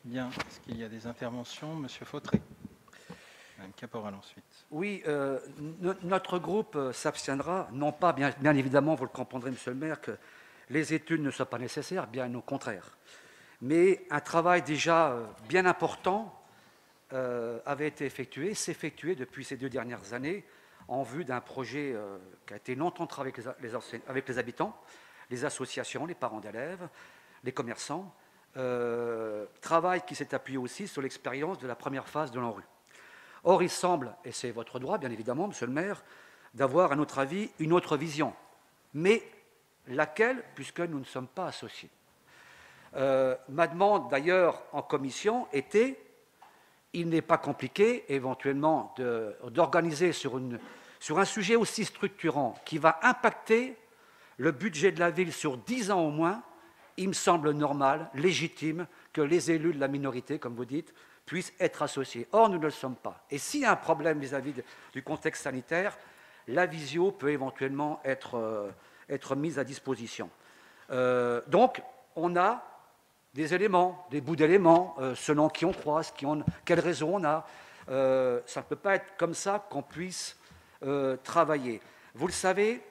Bien. Est-ce qu'il y a des interventions? Monsieur Fautré. Madame Caporal ensuite. Oui, notre groupe s'abstiendra, non pas, bien évidemment, vous le comprendrez, monsieur le maire, que les études ne soient pas nécessaires, bien au contraire. Mais un travail déjà bien important avait été effectué, s'effectuait depuis ces 2 dernières années en vue d'un projet qui a été longtemps travaillé avec les habitants, les associations, les parents d'élèves, les commerçants. Travail qui s'est appuyé aussi sur l'expérience de la première phase de l'ANRU. Or, il semble, et c'est votre droit, bien évidemment, monsieur le maire, d'avoir, à notre avis, une autre vision. Mais laquelle, puisque nous ne sommes pas associés. Ma demande, d'ailleurs, en commission, était, il n'est pas compliqué, éventuellement, d'organiser sur un sujet aussi structurant, qui va impacter le budget de la ville sur 10 ans au moins. Il me semble normal, légitime, que les élus de la minorité, comme vous dites, puissent être associés. Or, nous ne le sommes pas. Et s'il y a un problème vis-à-vis du contexte sanitaire, la visio peut éventuellement être mise à disposition. Donc, on a des éléments, des bouts d'éléments, selon qui on croise, quelle raison on a. Ça ne peut pas être comme ça qu'on puisse travailler. Vous le savez,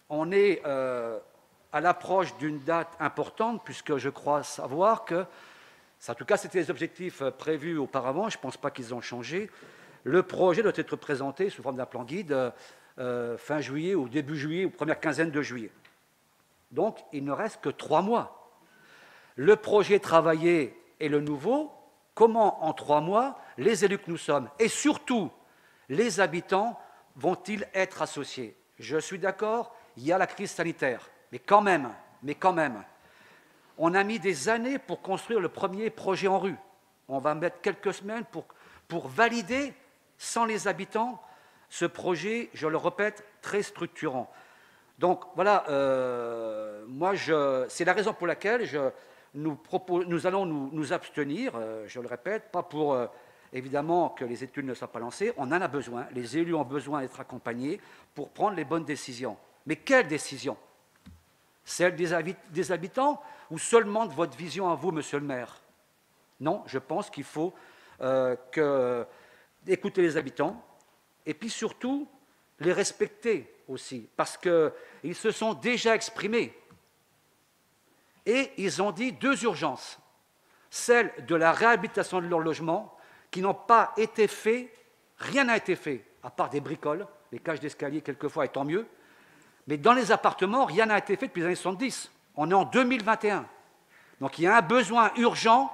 on est à l'approche d'une date importante, puisque je crois savoir que, en tout cas c'était les objectifs prévus auparavant, je ne pense pas qu'ils ont changé, le projet doit être présenté sous forme d'un plan guide fin juillet ou début juillet ou première quinzaine de juillet. Donc il ne reste que 3 mois. Le projet travaillé est le nouveau. Comment en 3 mois les élus que nous sommes et surtout les habitants vont-ils être associés? Je suis d'accord, il y a la crise sanitaire. Mais quand même, on a mis des années pour construire le premier projet ANRU. On va mettre quelques semaines pour valider, sans les habitants, ce projet, je le répète, très structurant. Donc voilà, c'est la raison pour laquelle nous allons nous abstenir, je le répète, pas pour évidemment que les études ne soient pas lancées, on en a besoin, les élus ont besoin d'être accompagnés pour prendre les bonnes décisions. Mais quelles décisions? Celle des habitants ou seulement de votre vision à vous, monsieur le maire? Non, je pense qu'il faut écouter les habitants et puis surtout les respecter aussi, parce qu'ils se sont déjà exprimés et ils ont dit 2 urgences. Celle de la réhabilitation de leur logement, qui n'ont pas été faits, rien n'a été fait, à part des bricoles, les cages d'escalier quelquefois, et tant mieux. Mais dans les appartements, rien n'a été fait depuis les années 70. On est en 2021. Donc il y a un besoin urgent.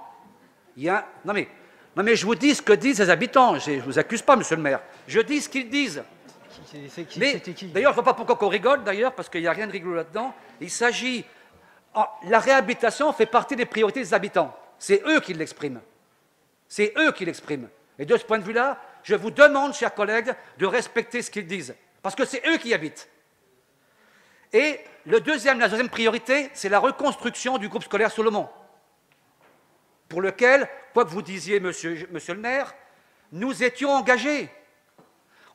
Non mais je vous dis ce que disent les habitants. Je ne vous accuse pas, monsieur le maire. Je dis ce qu'ils disent. D'ailleurs, je ne vois pas pourquoi on rigole, d'ailleurs, parce qu'il n'y a rien de rigolo là-dedans. Il s'agit... La réhabilitation fait partie des priorités des habitants. C'est eux qui l'expriment. C'est eux qui l'expriment. Et de ce point de vue-là, je vous demande, chers collègues, de respecter ce qu'ils disent. Parce que c'est eux qui y habitent. Et la deuxième priorité, c'est la reconstruction du groupe scolaire Solomon, pour lequel, quoi que vous disiez, monsieur le maire, nous étions engagés.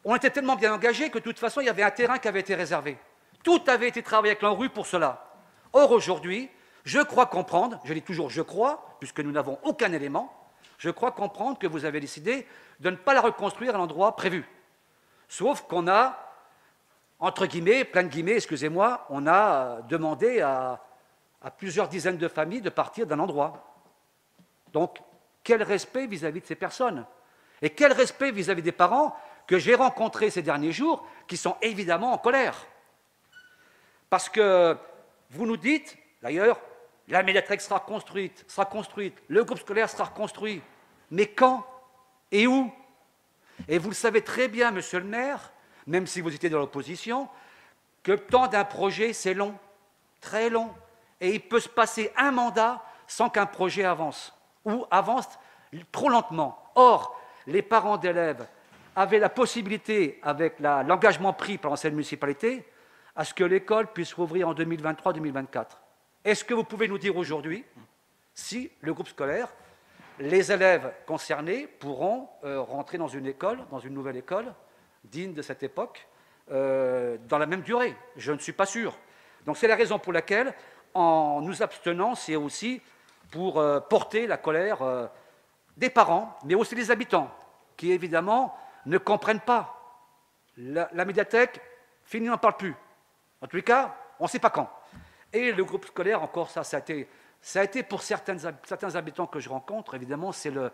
On était tellement bien engagés que de toute façon, il y avait un terrain qui avait été réservé. Tout avait été travaillé avec l'ANRU pour cela. Or, aujourd'hui, je crois comprendre, je dis toujours je crois, puisque nous n'avons aucun élément, je crois comprendre que vous avez décidé de ne pas la reconstruire à l'endroit prévu. Sauf qu'on a, entre guillemets, plein de guillemets, excusez-moi, on a demandé à plusieurs dizaines de familles de partir d'un endroit. Donc, quel respect vis-à-vis de ces personnes? Et quel respect vis-à-vis des parents que j'ai rencontrés ces derniers jours, qui sont évidemment en colère? Parce que vous nous dites, d'ailleurs, la médiathèque sera construite, le groupe scolaire sera reconstruit. Mais quand et où? Et vous le savez très bien, monsieur le maire, même si vous étiez dans l'opposition, que le temps d'un projet, c'est long, très long. Et il peut se passer un mandat sans qu'un projet avance, ou avance trop lentement. Or, les parents d'élèves avaient la possibilité, avec l'engagement pris par l'ancienne municipalité, à ce que l'école puisse rouvrir en 2023-2024. Est-ce que vous pouvez nous dire aujourd'hui si le groupe scolaire, les élèves concernés pourront rentrer dans une école, dans une nouvelle école, digne de cette époque, dans la même durée? Je ne suis pas sûr. Donc c'est la raison pour laquelle, en nous abstenant, c'est aussi pour porter la colère des parents, mais aussi des habitants, qui évidemment ne comprennent pas. La médiathèque, fini, on n'en parle plus. En tous les cas, on ne sait pas quand. Et le groupe scolaire, encore ça a été pour certains habitants que je rencontre, évidemment, c'est le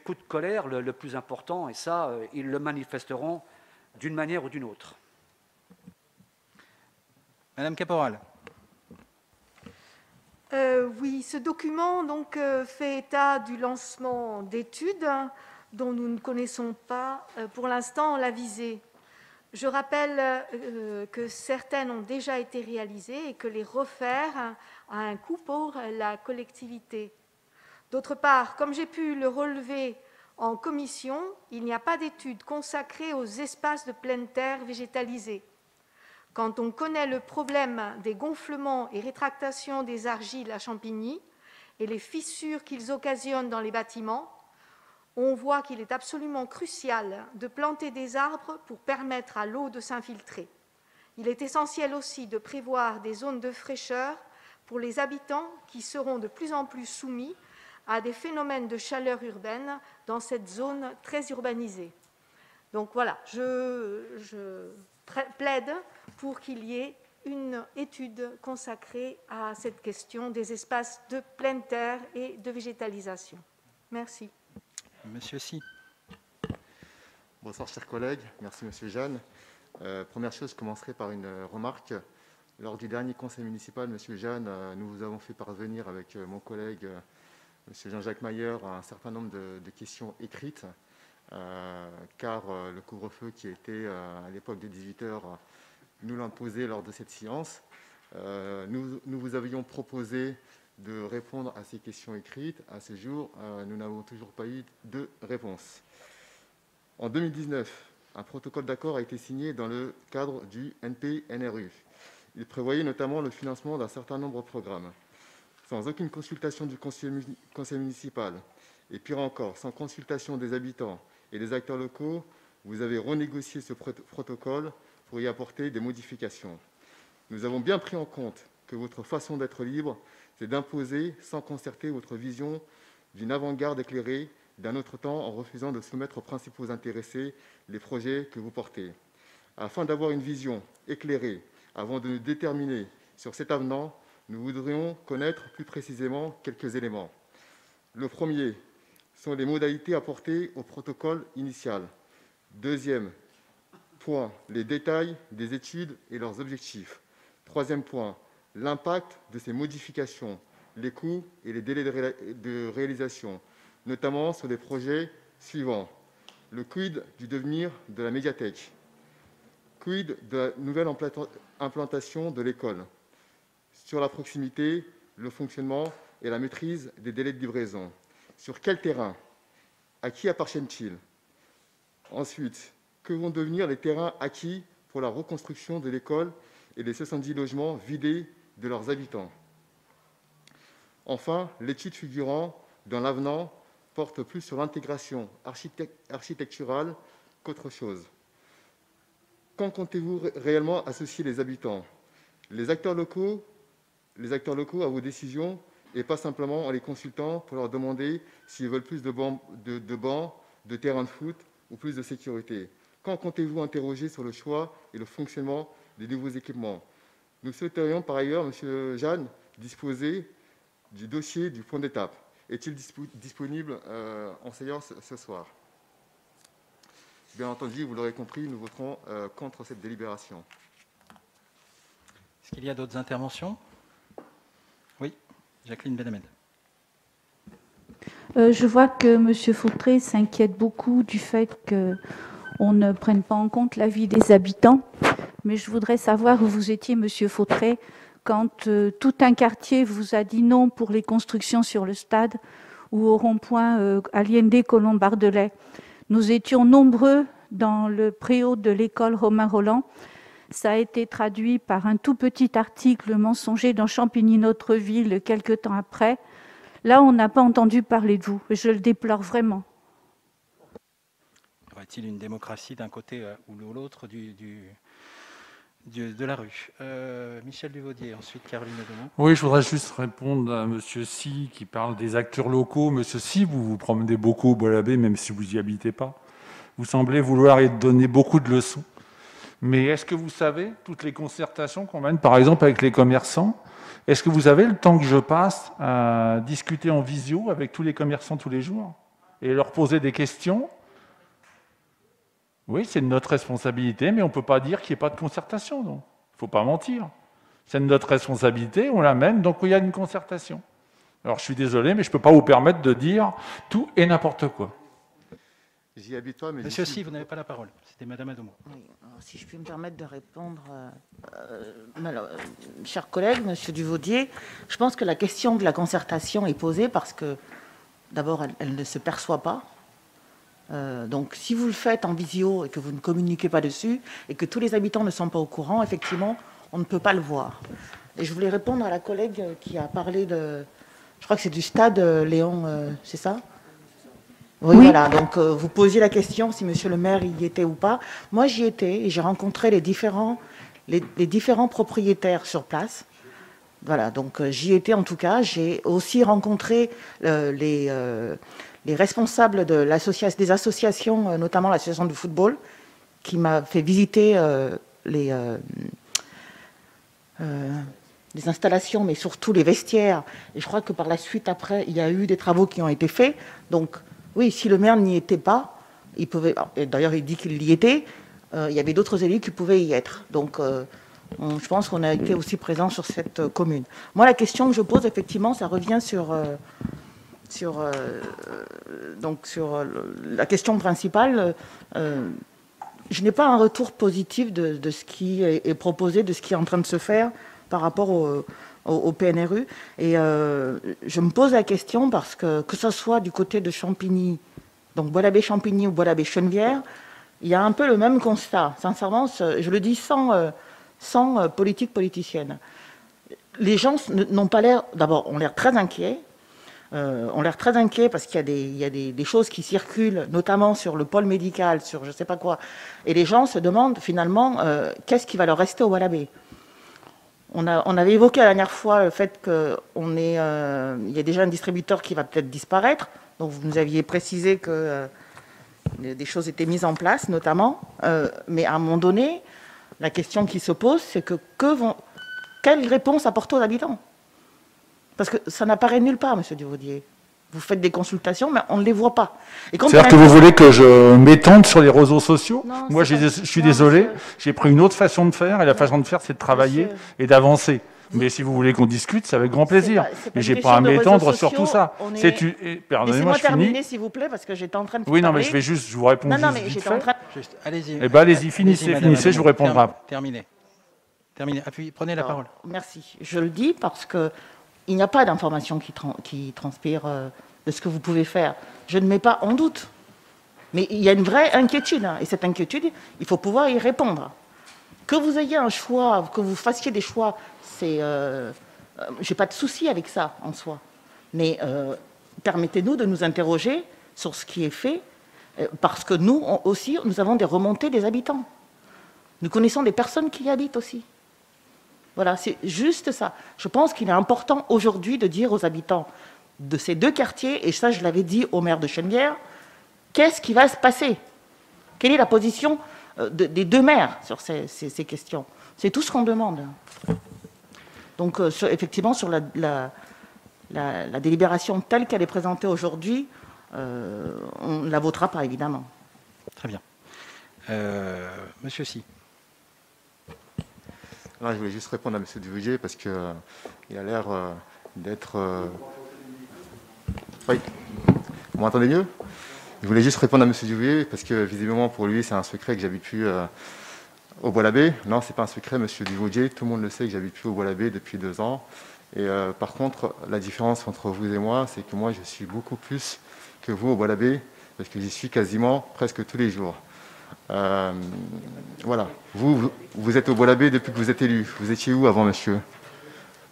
coup de colère le plus important, et ça, ils le manifesteront d'une manière ou d'une autre. Madame Caporal. Oui, ce document donc, fait état du lancement d'études dont nous ne connaissons pas pour l'instant la visée. Je rappelle que certaines ont déjà été réalisées et que les refaire a un coût pour la collectivité. D'autre part, comme j'ai pu le relever en commission, il n'y a pas d'études consacrées aux espaces de pleine terre végétalisés. Quand on connaît le problème des gonflements et rétractations des argiles à Champigny et les fissures qu'ils occasionnent dans les bâtiments, on voit qu'il est absolument crucial de planter des arbres pour permettre à l'eau de s'infiltrer. Il est essentiel aussi de prévoir des zones de fraîcheur pour les habitants qui seront de plus en plus soumis à des phénomènes de chaleur urbaine dans cette zone très urbanisée. Donc voilà, je plaide pour qu'il y ait une étude consacrée à cette question des espaces de pleine terre et de végétalisation. Merci. Monsieur Sy. Bonsoir chers collègues, merci Monsieur Jeanne. Première chose, je commencerai par une remarque. Lors du dernier conseil municipal, Monsieur Jeanne, nous vous avons fait parvenir avec mon collègue Monsieur Jean-Jacques Mayer un certain nombre de questions écrites, car le couvre-feu qui était à l'époque de 18h nous l'a posé lors de cette séance. Nous vous avions proposé de répondre à ces questions écrites. À ce jour, nous n'avons toujours pas eu de réponse. En 2019, un protocole d'accord a été signé dans le cadre du NPNRU. Il prévoyait notamment le financement d'un certain nombre de programmes. Sans aucune consultation du conseil municipal, et pire encore, sans consultation des habitants et des acteurs locaux, vous avez renégocié ce protocole pour y apporter des modifications. Nous avons bien pris en compte que votre façon d'être libre, c'est d'imposer sans concerter votre vision d'une avant-garde éclairée d'un autre temps en refusant de soumettre aux principaux intéressés les projets que vous portez. Afin d'avoir une vision éclairée, avant de nous déterminer sur cet avenant, nous voudrions connaître plus précisément quelques éléments. Le premier sont les modalités apportées au protocole initial. Deuxième point, les détails des études et leurs objectifs. Troisième point, l'impact de ces modifications, les coûts et les délais de réalisation, notamment sur les projets suivants. Le quid du devenir de la médiathèque? Quid de la nouvelle implantation de l'école? Sur la proximité, le fonctionnement et la maîtrise des délais de livraison. Sur quel terrain? À qui appartiennent-ils? Ensuite, que vont devenir les terrains acquis pour la reconstruction de l'école et les 70 logements vidés de leurs habitants? Enfin, l'étude figurant dans l'avenant porte plus sur l'intégration architecturale qu'autre chose. Quand comptez-vous réellement associer les habitants, les acteurs locaux à vos décisions et pas simplement en les consultant pour leur demander s'ils veulent plus de bancs, de terrains de foot ou plus de sécurité? Quand comptez-vous interroger sur le choix et le fonctionnement des nouveaux équipements? Nous souhaiterions par ailleurs, Monsieur Jeanne, disposer du dossier du point d'étape. Est-il disponible en séance ce soir? Bien entendu, vous l'aurez compris, nous voterons contre cette délibération. Est-ce qu'il y a d'autres interventions? Oui, Jacqueline Benhamed. Je vois que M. Fautré s'inquiète beaucoup du fait qu'on ne prenne pas en compte l'avis des habitants. Mais je voudrais savoir où vous étiez, M. Fautré, quand tout un quartier vous a dit non pour les constructions sur le stade ou au rond-point Allende-Colomb-Bardelais. Nous étions nombreux dans le préau de l'école Romain Rolland. Ça a été traduit par un tout petit article mensonger dans Champigny Notre Ville quelque temps après. Là, on n'a pas entendu parler de vous. Je le déplore vraiment. Y aurait-il une démocratie d'un côté ou de l'autre du de la rue. Michel Duvaudier, ensuite Caroline Demont. Oui, je voudrais juste répondre à Monsieur Si qui parle des acteurs locaux. Monsieur Si, vous vous promenez beaucoup au Bois-l'Abbé, même si vous n'y habitez pas. Vous semblez vouloir y donner beaucoup de leçons. Mais est-ce que vous savez toutes les concertations qu'on mène, par exemple, avec les commerçants? Est-ce que vous avez le temps que je passe à discuter en visio avec tous les commerçants tous les jours et leur poser des questions? Oui, c'est de notre responsabilité, mais on ne peut pas dire qu'il n'y ait pas de concertation. Il ne faut pas mentir. C'est de notre responsabilité, on l'amène, donc il y a une concertation. Alors je suis désolé, mais je ne peux pas vous permettre de dire tout et n'importe quoi. J'y habite pas, mais Monsieur Si, vous n'avez pas la parole. C'était Madame Adomont. Oui, alors, si je puis me permettre de répondre, cher collègue, Monsieur Duvaudier, je pense que la question de la concertation est posée parce que, d'abord, elle ne se perçoit pas. Donc, si vous le faites en visio et que vous ne communiquez pas dessus et que tous les habitants ne sont pas au courant, effectivement, on ne peut pas le voir. Et je voulais répondre à la collègue qui a parlé de, je crois que c'est du stade Léon, c'est ça ? Oui, voilà. Donc, vous posiez la question si monsieur le maire y était ou pas. Moi, j'y étais et j'ai rencontré les différents propriétaires sur place. Voilà, donc j'y étais en tout cas. J'ai aussi rencontré les responsables de des associations, notamment l'association du football, qui m'a fait visiter les installations, mais surtout les vestiaires. Et je crois que par la suite, après, il y a eu des travaux qui ont été faits. Donc, oui, si le maire n'y était pas, il pouvait. Et d'ailleurs, il dit qu'il y était. Il y avait d'autres élus qui pouvaient y être. Donc, je pense qu'on a été aussi présent sur cette commune. Moi, la question que je pose, effectivement, ça revient sur la question principale. Je n'ai pas un retour positif de ce qui est proposé, de ce qui est en train de se faire par rapport au PNRU. Et je me pose la question parce que ce soit du côté de Champigny, donc Bois-l'Abbé-Champigny ou Bois-l'Abbé-Chenevière, il y a un peu le même constat. Sincèrement, je le dis sans politique politicienne. Les gens n'ont pas l'air, d'abord, ont l'air très inquiets. On l'air très inquiet parce qu'il y a des choses qui circulent, notamment sur le pôle médical, sur je ne sais pas quoi. Et les gens se demandent finalement qu'est-ce qui va leur rester au Bois-l'Abbé. On avait évoqué la dernière fois le fait qu'il y a déjà un distributeur qui va peut-être disparaître. Donc vous nous aviez précisé que des choses étaient mises en place, notamment. Mais à un moment donné, la question qui se pose, c'est quelle réponse apporter aux habitants ? Parce que ça n'apparaît nulle part, Monsieur Duvaudier. Vous faites des consultations, mais on ne les voit pas. C'est-à-dire que vous voulez que je m'étende sur les réseaux sociaux? Non, moi, je suis désolé, monsieur. j'ai pris une autre façon de faire, et la façon de faire, c'est de travailler et d'avancer. Mais si vous voulez qu'on discute, c'est avec grand plaisir. Mais je n'ai pas à m'étendre sur tout ça. Pardonnez-moi, je terminer, finis. s'il vous plaît, parce que j'étais en train de Oui, non, parler. mais je vous réponds Non, juste mais vite j'étais fait. en train... Allez-y. Eh bien, allez-y, finissez, je vous répondrai. Terminez. Prenez la parole. Merci. Je le dis parce que il n'y a pas d'information qui transpire de ce que vous pouvez faire. Je ne mets pas en doute. Mais il y a une vraie inquiétude. Et cette inquiétude, il faut pouvoir y répondre. Que vous ayez un choix, que vous fassiez des choix, c'est... j'ai pas de souci avec ça, en soi. Mais permettez-nous de nous interroger sur ce qui est fait, parce que nous aussi, nous avons des remontées des habitants. Nous connaissons des personnes qui y habitent aussi. Voilà, c'est juste ça. Je pense qu'il est important aujourd'hui de dire aux habitants de ces deux quartiers, et ça je l'avais dit au maire de Chenevière, qu'est-ce qui va se passer? Quelle est la position des deux maires sur ces questions? C'est tout ce qu'on demande. Donc effectivement, sur la délibération telle qu'elle est présentée aujourd'hui, on ne la votera pas, évidemment. Très bien. Monsieur Si. Non, je voulais juste répondre à M. Duvaudier parce qu'il a l'air d'être... Oui, vous m'entendez mieux? Je voulais juste répondre à M. Duvaudier parce que visiblement pour lui c'est un secret que j'habite plus au Bois-l'Abbé. Non, c'est pas un secret, M. Duvaudier, tout le monde le sait que j'habite plus au Bois-l'Abbé depuis 2 ans. Et par contre, la différence entre vous et moi, c'est que moi je suis beaucoup plus que vous au Bois-l'Abbé parce que j'y suis quasiment presque tous les jours. Voilà. Vous êtes au Bois-l'Abbé depuis que vous êtes élu. Vous étiez où avant, monsieur?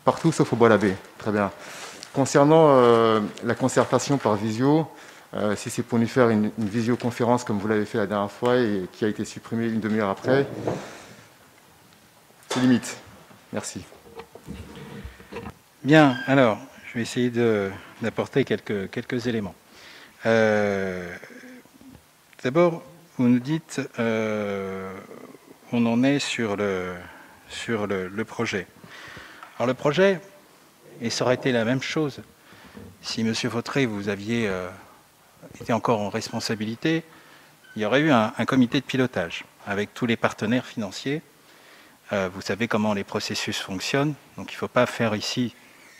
Partout sauf au Bois-l'Abbé. Très bien. Concernant la concertation par visio, si c'est pour nous faire une visioconférence comme vous l'avez fait la dernière fois et qui a été supprimée une demi-heure après, se limite. Merci. Bien, alors, je vais essayer d'apporter quelques éléments. D'abord, vous nous dites on en est sur le projet. Alors le projet, et ça aurait été la même chose si M. Vautret, vous aviez été encore en responsabilité, il y aurait eu un comité de pilotage avec tous les partenaires financiers. Vous savez comment les processus fonctionnent, donc il ne faut pas faire ici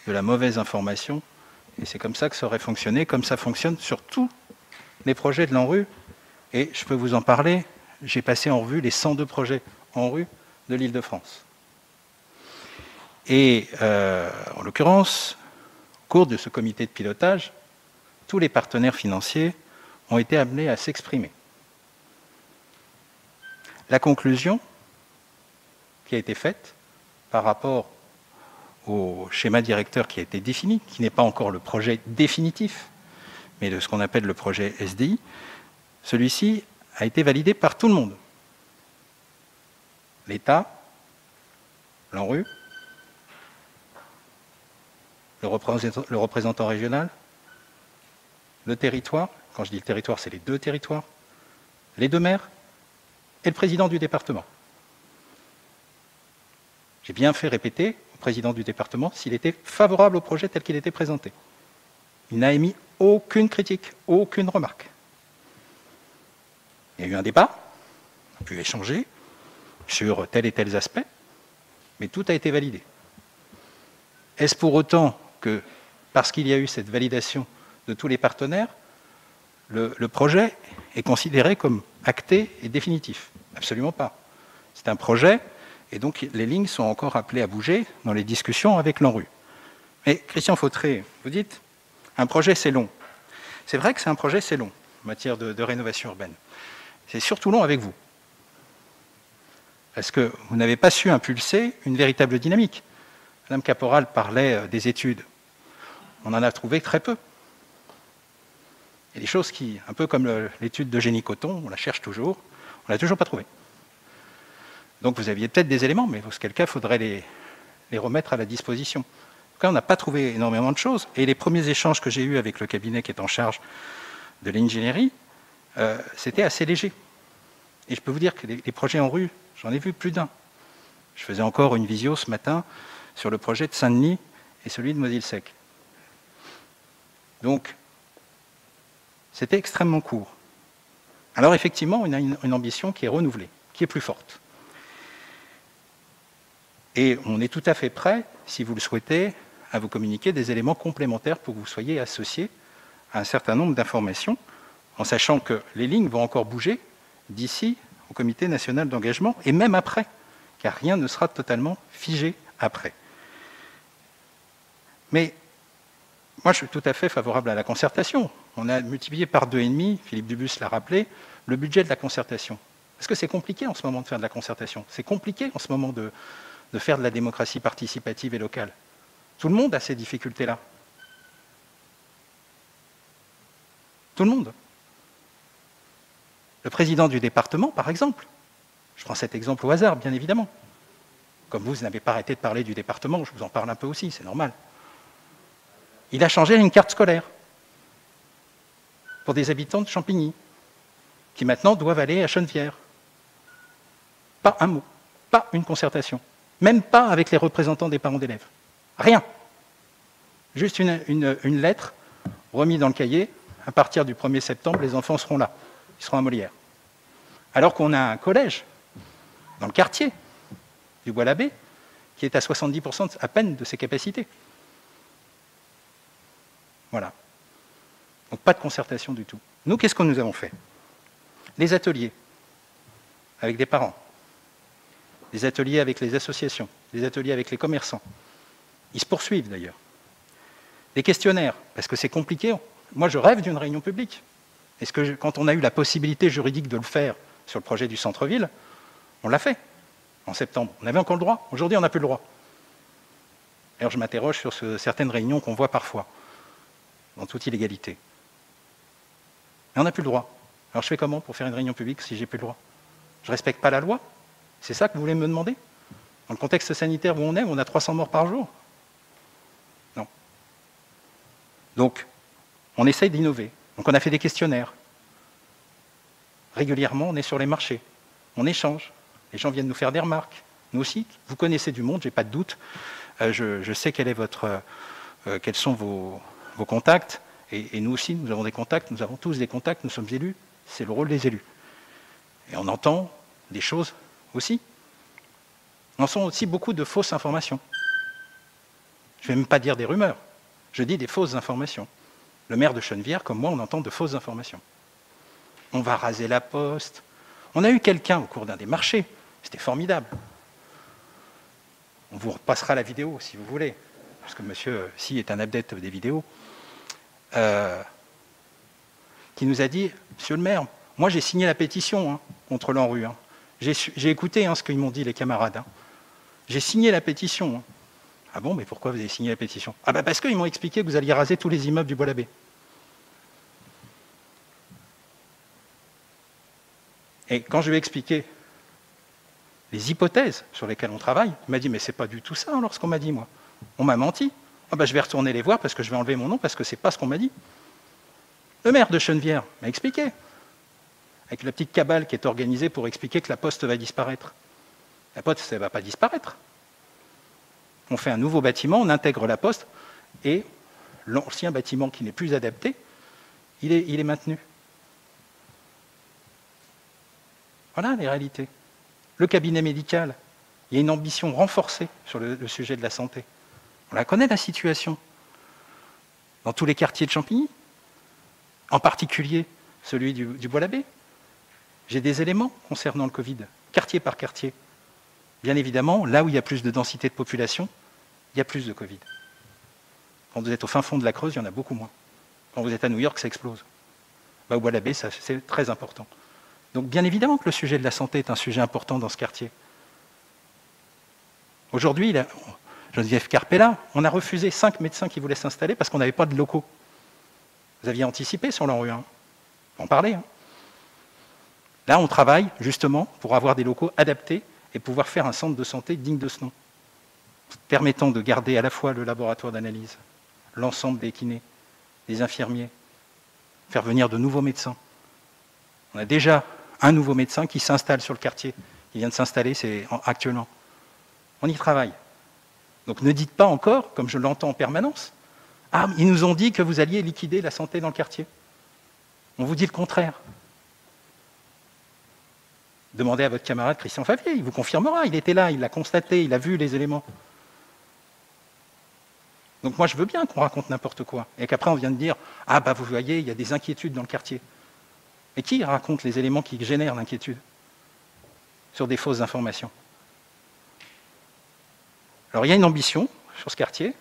de la mauvaise information. Et c'est comme ça que ça aurait fonctionné, comme ça fonctionne sur tous les projets de l'ANRU. Et je peux vous en parler, j'ai passé en revue les 102 projets ANRU de l'Île-de-France. Et en l'occurrence, au cours de ce comité de pilotage, tous les partenaires financiers ont été amenés à s'exprimer. La conclusion qui a été faite par rapport au schéma directeur qui a été défini, qui n'est pas encore le projet définitif, mais de ce qu'on appelle le projet SDI, celui-ci a été validé par tout le monde. L'État, l'ANRU, le représentant régional, le territoire, quand je dis le territoire, c'est les deux territoires, les deux maires et le président du département. J'ai bien fait répéter au président du département s'il était favorable au projet tel qu'il était présenté. Il n'a émis aucune critique, aucune remarque. Il y a eu un débat, on a pu échanger sur tel et tel aspect, mais tout a été validé. Est-ce pour autant que, parce qu'il y a eu cette validation de tous les partenaires, le projet est considéré comme acté et définitif? Absolument pas. C'est un projet, et donc les lignes sont encore appelées à bouger dans les discussions avec l'ANRU. Mais Christian Vautret, vous dites, un projet c'est long. C'est vrai que c'est un projet c'est long, en matière de rénovation urbaine. C'est surtout long avec vous. Parce que vous n'avez pas su impulser une véritable dynamique. Madame Caporal parlait des études. On en a trouvé très peu. Il y a des choses qui, un peu comme l'étude d'Eugénie Coton, on la cherche toujours, on ne l'a toujours pas trouvée. Donc vous aviez peut-être des éléments, mais dans quel cas, il faudrait les remettre à la disposition. En tout cas, on n'a pas trouvé énormément de choses. Et les premiers échanges que j'ai eus avec le cabinet qui est en charge de l'ingénierie, c'était assez léger. Et je peux vous dire que les projets ANRU, j'en ai vu plus d'un. Je faisais encore une visio ce matin sur le projet de Saint-Denis et celui de Moisy-le-Sec. Donc, c'était extrêmement court. Alors effectivement, on a une ambition qui est renouvelée, qui est plus forte. Et on est tout à fait prêt, si vous le souhaitez, à vous communiquer des éléments complémentaires pour que vous soyez associés à un certain nombre d'informations, en sachant que les lignes vont encore bouger d'ici au Comité national d'engagement, et même après, car rien ne sera totalement figé après. Mais moi, je suis tout à fait favorable à la concertation. On a multiplié par 2,5, Philippe Dubus l'a rappelé, le budget de la concertation. Parce que c'est compliqué en ce moment de faire de la concertation. C'est compliqué en ce moment de faire de la démocratie participative et locale. Tout le monde a ces difficultés-là. Tout le monde. Le président du département, par exemple, je prends cet exemple au hasard, bien évidemment. Comme vous n'avez pas arrêté de parler du département, je vous en parle un peu aussi, c'est normal. Il a changé une carte scolaire pour des habitants de Champigny, qui maintenant doivent aller à Chenevière. Pas un mot, pas une concertation, même pas avec les représentants des parents d'élèves. Rien. Juste une lettre remise dans le cahier. À partir du 1er septembre, les enfants seront là. Ils seront à Molière. Alors qu'on a un collège dans le quartier du Bois-l'Abbé qui est à 70% à peine de ses capacités. Voilà. Donc pas de concertation du tout. Nous, qu'est-ce que nous avons fait? Les ateliers avec des parents, des ateliers avec les associations, des ateliers avec les commerçants. Ils se poursuivent d'ailleurs. Des questionnaires, parce que c'est compliqué. Moi, je rêve d'une réunion publique. Est-ce que quand on a eu la possibilité juridique de le faire sur le projet du centre-ville, on l'a fait en septembre. On avait encore le droit. Aujourd'hui, on n'a plus le droit. Alors, je m'interroge sur certaines réunions qu'on voit parfois, dans toute illégalité. Mais on n'a plus le droit. Alors, je fais comment pour faire une réunion publique si j'ai plus le droit? Je ne respecte pas la loi? C'est ça que vous voulez me demander? Dans le contexte sanitaire où on a 300 morts par jour. Non. Donc, on essaye d'innover. Donc, on a fait des questionnaires. Régulièrement, on est sur les marchés. On échange. Les gens viennent nous faire des remarques. Nous aussi, vous connaissez du monde, je n'ai pas de doute. Je sais quels sont vos contacts. Et nous aussi, nous avons des contacts. Nous avons tous des contacts. Nous sommes élus. C'est le rôle des élus. Et on entend des choses aussi. On entend aussi beaucoup de fausses informations. Je ne vais même pas dire des rumeurs. Je dis des fausses informations. Le maire de Chenevière, comme moi, on entend de fausses informations. On va raser la poste. On a eu quelqu'un au cours d'un des marchés. C'était formidable. On vous repassera la vidéo si vous voulez, parce que monsieur Si est un adepte des vidéos, qui nous a dit « Monsieur le maire, moi j'ai signé la pétition contre l'ANRU. J'ai écouté ce qu'ils m'ont dit les camarades. J'ai signé la pétition. » Ah bon, mais pourquoi vous avez signé la pétition? Ah ben parce qu'ils m'ont expliqué que vous alliez raser tous les immeubles du Bois-l'Abbé. Et quand je lui ai expliqué les hypothèses sur lesquelles on travaille, il m'a dit « Mais c'est pas du tout ça lorsqu'on m'a dit, moi. On m'a menti. Ah ben, je vais retourner les voir parce que je vais enlever mon nom parce que c'est pas ce qu'on m'a dit. » Le maire de Chenevière m'a expliqué, avec la petite cabale qui est organisée pour expliquer que la poste va disparaître. La poste, ça ne va pas disparaître. On fait un nouveau bâtiment, on intègre la poste, et l'ancien bâtiment qui n'est plus adapté, il est maintenu. Voilà les réalités. Le cabinet médical, il y a une ambition renforcée sur le sujet de la santé. On la connaît, la situation. Dans tous les quartiers de Champigny, en particulier celui du Bois-l'Abbé. J'ai des éléments concernant le Covid, quartier par quartier. Bien évidemment, là où il y a plus de densité de population, il y a plus de Covid. Quand vous êtes au fin fond de la Creuse, il y en a beaucoup moins. Quand vous êtes à New York, ça explose. Au Bois-l'Abbé, c'est très important. Donc bien évidemment que le sujet de la santé est un sujet important dans ce quartier. Aujourd'hui, Geneviève Carpella, on a refusé 5 médecins qui voulaient s'installer parce qu'on n'avait pas de locaux. Vous aviez anticipé sur l'ANRU, on parlait. Là, on travaille justement pour avoir des locaux adaptés et pouvoir faire un centre de santé digne de ce nom, permettant de garder à la fois le laboratoire d'analyse, l'ensemble des kinés, des infirmiers, faire venir de nouveaux médecins. On a déjà un nouveau médecin qui s'installe sur le quartier. Il vient de s'installer actuellement. On y travaille. Donc ne dites pas encore, comme je l'entends en permanence, « Ah, ils nous ont dit que vous alliez liquider la santé dans le quartier. » On vous dit le contraire. Demandez à votre camarade Christian Favier, il vous confirmera, il était là, il l'a constaté, il a vu les éléments. Donc moi je veux bien qu'on raconte n'importe quoi, et qu'après on vienne dire « Ah bah vous voyez, il y a des inquiétudes dans le quartier. » Et qui raconte les éléments qui génèrent l'inquiétude sur des fausses informations? Alors il y a une ambition sur ce quartier,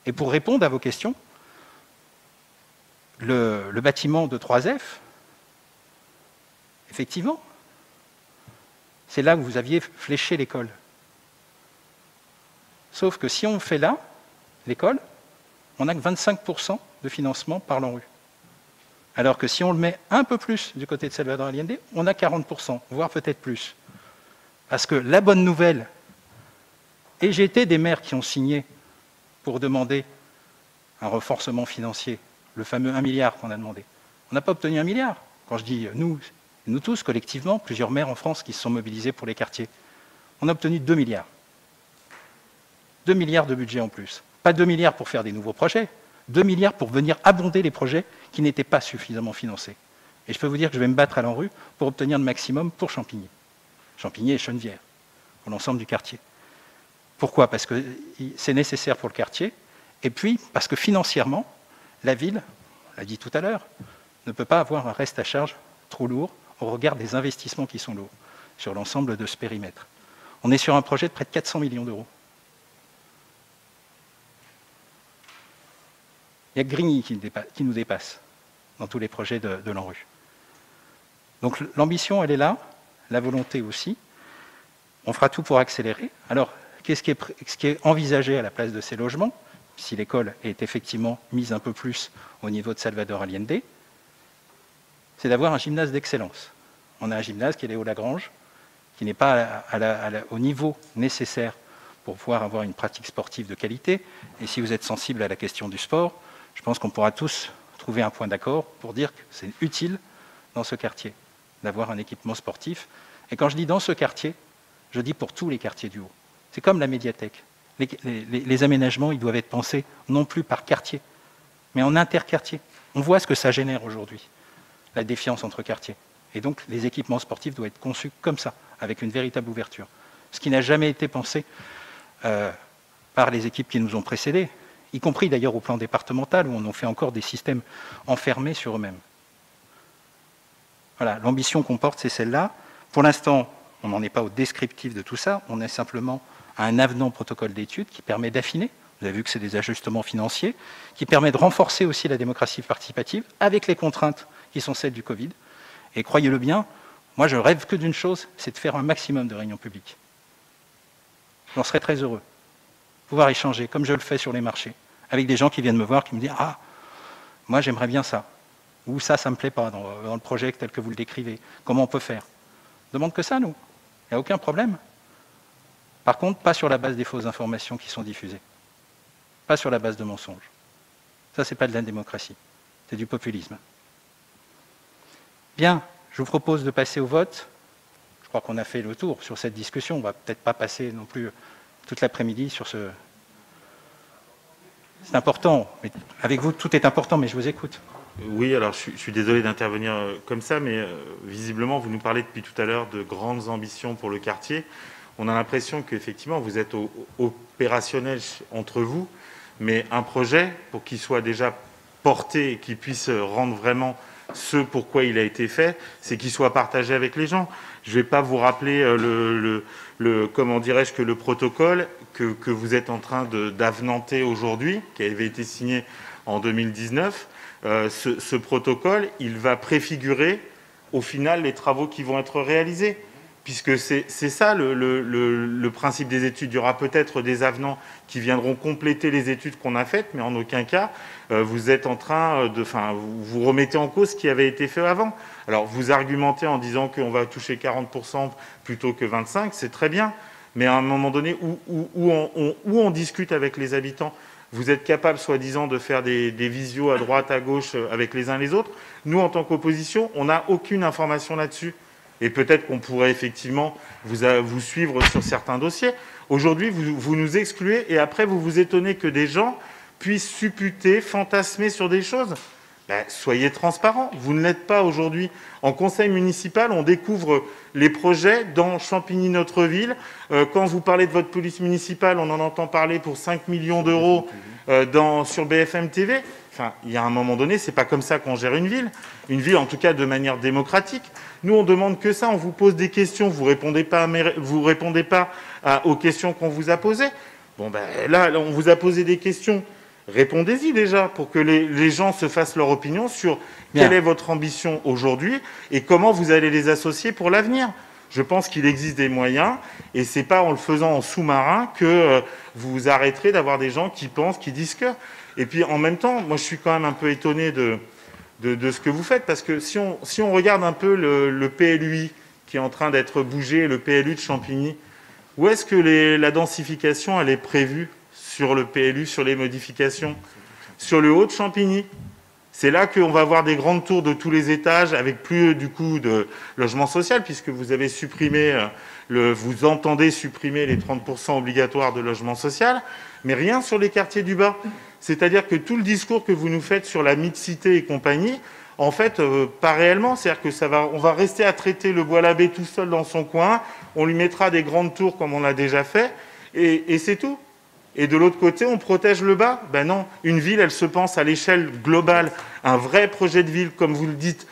et pour répondre à vos questions, le bâtiment de 3F, effectivement, c'est là où vous aviez fléché l'école. Sauf que si on fait là, l'école, on n'a que 25% de financement par l'ANRU. Alors que si on le met un peu plus du côté de Salvador Allende, on a 40%, voire peut-être plus. Parce que la bonne nouvelle, et j'ai été des maires qui ont signé pour demander un renforcement financier, le fameux 1 milliard qu'on a demandé. On n'a pas obtenu 1 milliard. Quand je dis nous tous, collectivement, plusieurs maires en France qui se sont mobilisés pour les quartiers. On a obtenu 2 milliards. 2 milliards de budget en plus. Pas 2 milliards pour faire des nouveaux projets, 2 milliards pour venir abonder les projets qui n'étaient pas suffisamment financés. Et je peux vous dire que je vais me battre à l'ANRU pour obtenir le maximum pour Champigny. Champigny et Chenevière, pour l'ensemble du quartier. Pourquoi? Parce que c'est nécessaire pour le quartier, et puis parce que financièrement, la ville, on l'a dit tout à l'heure, ne peut pas avoir un reste à charge trop lourd au regard des investissements qui sont lourds sur l'ensemble de ce périmètre. On est sur un projet de près de 400 millions d'euros. Il y a Grigny qui nous dépasse dans tous les projets de l'ANRU. Donc l'ambition, elle est là, la volonté aussi. On fera tout pour accélérer. Alors, ce qui est envisagé à la place de ces logements, si l'école est effectivement mise un peu plus au niveau de Salvador Allende, c'est d'avoir un gymnase d'excellence. On a un gymnase qui est Léo Lagrange, qui n'est pas au niveau nécessaire pour pouvoir avoir une pratique sportive de qualité. Et si vous êtes sensible à la question du sport, je pense qu'on pourra tous trouver un point d'accord pour dire que c'est utile dans ce quartier d'avoir un équipement sportif. Et quand je dis dans ce quartier, je dis pour tous les quartiers du Haut. C'est comme la médiathèque. Les aménagements, ils doivent être pensés non plus par quartier, mais en interquartier. On voit ce que ça génère aujourd'hui, la défiance entre quartiers. Et donc, les équipements sportifs doivent être conçus comme ça, avec une véritable ouverture. Ce qui n'a jamais été pensé par les équipes qui nous ont précédés, y compris d'ailleurs au plan départemental, où on en fait encore des systèmes enfermés sur eux-mêmes. Voilà, l'ambition qu'on porte, c'est celle-là. Pour l'instant, on n'en est pas au descriptif de tout ça, on est simplement à un avenant protocole d'études qui permet d'affiner, vous avez vu que c'est des ajustements financiers, qui permet de renforcer aussi la démocratie participative avec les contraintes qui sont celles du Covid. Et croyez-le bien, moi je rêve que d'une chose, c'est de faire un maximum de réunions publiques. J'en serais très heureux. Pouvoir échanger, comme je le fais sur les marchés, avec des gens qui viennent me voir, qui me disent « Ah, moi j'aimerais bien ça », ou « Ça, ça ne me plaît pas dans le projet tel que vous le décrivez. Comment on peut faire ?» On demande que ça, nous. Il n'y a aucun problème. Par contre, pas sur la base des fausses informations qui sont diffusées. Pas sur la base de mensonges. Ça, ce n'est pas de la démocratie. C'est du populisme. Bien, je vous propose de passer au vote. Je crois qu'on a fait le tour sur cette discussion. On ne va peut-être pas passer non plus toute l'après-midi sur ce... C'est important. Mais avec vous, tout est important, mais je vous écoute. Oui, alors je suis désolé d'intervenir comme ça, mais visiblement, vous nous parlez depuis tout à l'heure de grandes ambitions pour le quartier. On a l'impression qu'effectivement, vous êtes opérationnel entre vous, mais un projet, pour qu'il soit déjà porté et qu'il puisse rendre vraiment ce pourquoi il a été fait, c'est qu'il soit partagé avec les gens. Je ne vais pas vous rappeler comment dirais-je, que le protocole que vous êtes en train d'avenanter aujourd'hui, qui avait été signé en 2019, ce protocole, il va préfigurer au final les travaux qui vont être réalisés. Puisque c'est ça le principe des études. Il y aura peut-être des avenants qui viendront compléter les études qu'on a faites, mais en aucun cas, vous êtes en train de... Enfin, vous remettez en cause ce qui avait été fait avant. Alors, vous argumentez en disant qu'on va toucher 40% plutôt que 25%, c'est très bien. Mais à un moment donné, où on discute avec les habitants, vous êtes capable, soi-disant, de faire des visios à droite, à gauche, avec les uns les autres. Nous, en tant qu'opposition, on n'a aucune information là-dessus. Et peut-être qu'on pourrait effectivement vous suivre sur certains dossiers. Aujourd'hui, vous nous excluez et après, vous vous étonnez que des gens puissent supputer, fantasmer sur des choses. Ben, soyez transparents. Vous ne l'êtes pas aujourd'hui. En conseil municipal, on découvre les projets dans Champigny-Notre-Ville. Quand vous parlez de votre police municipale, on en entend parler pour 5 millions d'euros sur BFM TV. Enfin, il y a un moment donné, c'est pas comme ça qu'on gère une ville en tout cas de manière démocratique. Nous, on demande que ça, on vous pose des questions, vous répondez pas aux questions qu'on vous a posées. Bon ben là, on vous a posé des questions, répondez-y déjà pour que les gens se fassent leur opinion sur quelle est votre ambition aujourd'hui et comment vous allez les associer pour l'avenir. Je pense qu'il existe des moyens et c'est pas en le faisant en sous-marin que vous vous arrêterez d'avoir des gens qui pensent, qui disent que. Et puis en même temps, moi je suis quand même un peu étonné de ce que vous faites, parce que si on regarde un peu le PLUI qui est en train d'être bougé, le PLU de Champigny, où est-ce que la densification elle est prévue sur le PLU, sur les modifications? Sur le haut de Champigny. C'est là qu'on va avoir des grandes tours de tous les étages avec plus du coup de logement social, puisque vous avez supprimé, vous entendez supprimer les 30% obligatoires de logement social, mais rien sur les quartiers du bas. C'est-à-dire que tout le discours que vous nous faites sur la mixité et compagnie, en fait, pas réellement. C'est-à-dire que on va rester à traiter le Bois-l'Abbé tout seul dans son coin, on lui mettra des grandes tours comme on l'a déjà fait, et c'est tout. Et de l'autre côté, on protège le bas. Ben non, une ville, elle se pense à l'échelle globale. Un vrai projet de ville, comme vous le dites,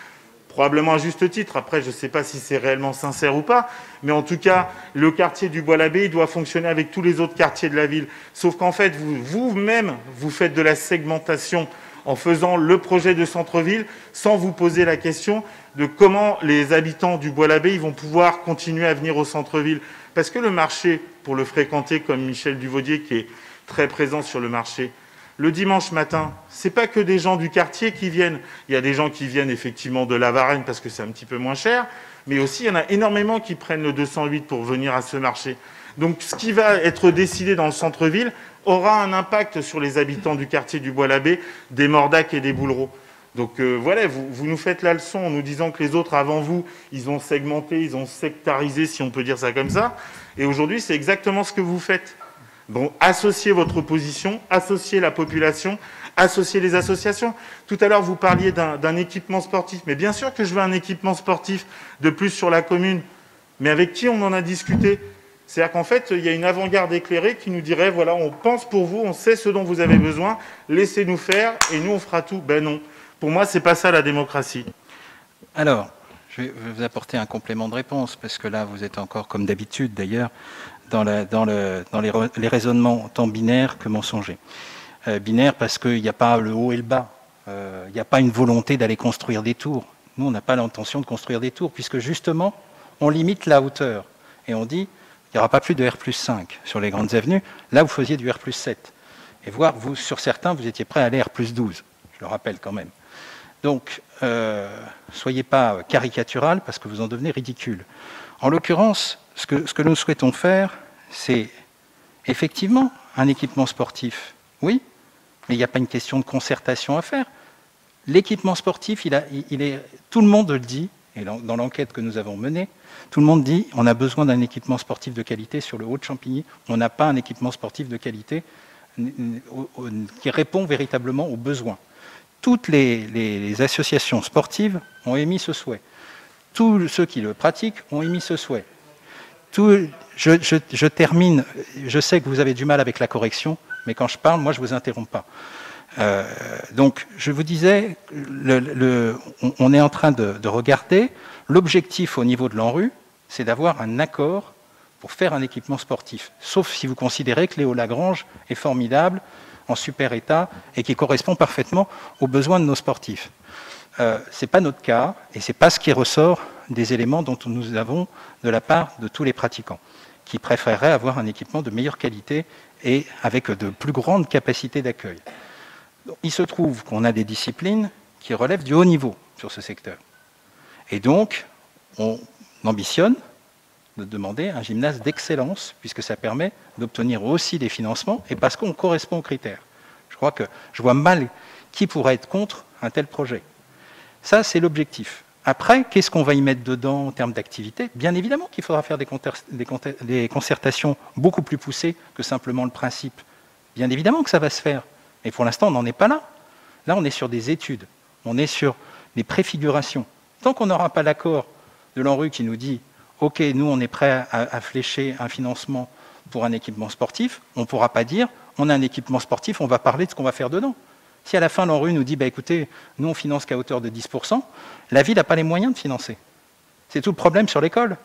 probablement à juste titre. Après, je ne sais pas si c'est réellement sincère ou pas. Mais en tout cas, le quartier du Bois-l'Abbé, il doit fonctionner avec tous les autres quartiers de la ville. Sauf qu'en fait, vous-même, vous faites de la segmentation en faisant le projet de centre-ville sans vous poser la question de comment les habitants du Bois-l'Abbé ils vont pouvoir continuer à venir au centre-ville. Parce que le marché, pour le fréquenter comme Michel Duvaudier qui est très présent sur le marché, le dimanche matin, ce n'est pas que des gens du quartier qui viennent. Il y a des gens qui viennent effectivement de la Varenne parce que c'est un petit peu moins cher, mais aussi il y en a énormément qui prennent le 208 pour venir à ce marché. Donc ce qui va être décidé dans le centre-ville aura un impact sur les habitants du quartier du Bois-l'Abbé, des Mordac et des Boulereaux. Donc voilà, vous nous faites la leçon en nous disant que les autres avant vous, ils ont segmenté, ils ont sectarisé, si on peut dire ça comme ça. Et aujourd'hui, c'est exactement ce que vous faites. Bon, associez votre position, associez la population, associez les associations. Tout à l'heure, vous parliez d'un équipement sportif. Mais bien sûr que je veux un équipement sportif de plus sur la commune. Mais avec qui on en a discuté? C'est-à-dire qu'en fait, il y a une avant-garde éclairée qui nous dirait, voilà, on pense pour vous, on sait ce dont vous avez besoin, laissez-nous faire et nous, on fera tout. Ben non. Pour moi, c'est pas ça la démocratie. Alors, je vais vous apporter un complément de réponse, parce que là, vous êtes encore, comme d'habitude d'ailleurs, dans les raisonnements tant binaires que mensongers. Binaire parce qu'il n'y a pas le haut et le bas. Il n'y a pas une volonté d'aller construire des tours. Nous, on n'a pas l'intention de construire des tours, puisque justement, on limite la hauteur. Et on dit, il n'y aura pas plus de R+5 sur les grandes avenues. Là, vous faisiez du R+7. Et voir, vous, sur certains, vous étiez prêt à aller R+12. Je le rappelle quand même. Donc, soyez pas caricatural, parce que vous en devenez ridicule. En l'occurrence, ce que nous souhaitons faire, c'est effectivement un équipement sportif. Oui, mais il n'y a pas une question de concertation à faire. L'équipement sportif, tout le monde le dit, et dans l'enquête que nous avons menée, tout le monde dit on a besoin d'un équipement sportif de qualité sur le Haut-de-Champigny. On n'a pas un équipement sportif de qualité qui répond véritablement aux besoins. Toutes les associations sportives ont émis ce souhait. Tous ceux qui le pratiquent ont émis ce souhait. Je termine, je sais que vous avez du mal avec la correction, mais quand je parle, moi je ne vous interromps pas. Donc je vous disais, on est en train de regarder, l'objectif au niveau de l'ANRU, c'est d'avoir un accord pour faire un équipement sportif. Sauf si vous considérez que Léo Lagrange est formidable, en super état, et qui correspond parfaitement aux besoins de nos sportifs. Ce n'est pas notre cas, et ce n'est pas ce qui ressort des éléments dont nous avons de la part de tous les pratiquants, qui préféreraient avoir un équipement de meilleure qualité et avec de plus grandes capacités d'accueil. Il se trouve qu'on a des disciplines qui relèvent du haut niveau sur ce secteur. Et donc, on ambitionne de demander un gymnase d'excellence, puisque ça permet d'obtenir aussi des financements, et parce qu'on correspond aux critères. Je crois que je vois mal qui pourrait être contre un tel projet. Ça, c'est l'objectif. Après, qu'est-ce qu'on va y mettre dedans en termes d'activité? Bien évidemment qu'il faudra faire des concertations beaucoup plus poussées que simplement le principe. Bien évidemment que ça va se faire. Mais pour l'instant, on n'en est pas là. Là, on est sur des études. On est sur des préfigurations. Tant qu'on n'aura pas l'accord de l'ANRU qui nous dit « Ok, nous, on est prêt à flécher un financement pour un équipement sportif », on ne pourra pas dire « On a un équipement sportif, on va parler de ce qu'on va faire dedans ». Si à la fin, l'ANRU nous dit bah, « Écoutez, nous, on finance qu'à hauteur de 10%, », la ville n'a pas les moyens de financer. C'est tout le problème sur l'école.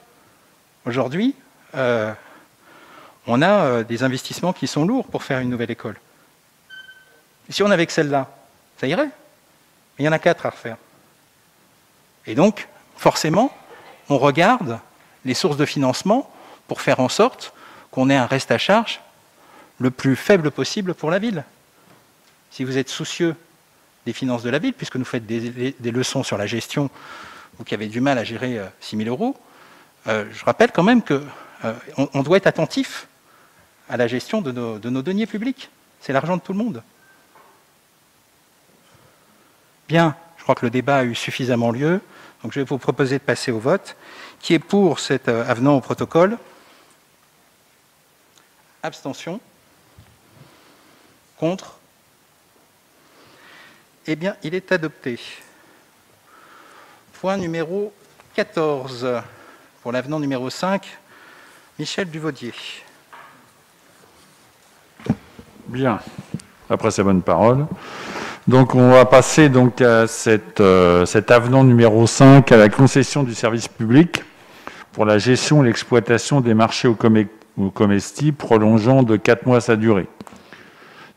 Aujourd'hui, on a des investissements qui sont lourds pour faire une nouvelle école. Si on avait que celle-là, ça irait. Mais il y en a 4 à refaire. Et donc, forcément, on regarde les sources de financement pour faire en sorte qu'on ait un reste à charge le plus faible possible pour la ville. Si vous êtes soucieux des finances de la ville, puisque nous faites des leçons sur la gestion, vous qui avez du mal à gérer 6 000 euros, je rappelle quand même qu'on doit être attentif à la gestion de nos deniers publics. C'est l'argent de tout le monde. Bien, je crois que le débat a eu suffisamment lieu, donc je vais vous proposer de passer au vote. Qui est pour cet avenant au protocole? Abstention? Contre? Eh bien, il est adopté. Point numéro 14, pour l'avenant numéro 5, Michel Duvaudier. Bien, après ces bonnes paroles. Donc on va passer donc à cet avenant numéro 5 à la concession du service public pour la gestion et l'exploitation des marchés aux comestibles prolongeant de 4 mois sa durée.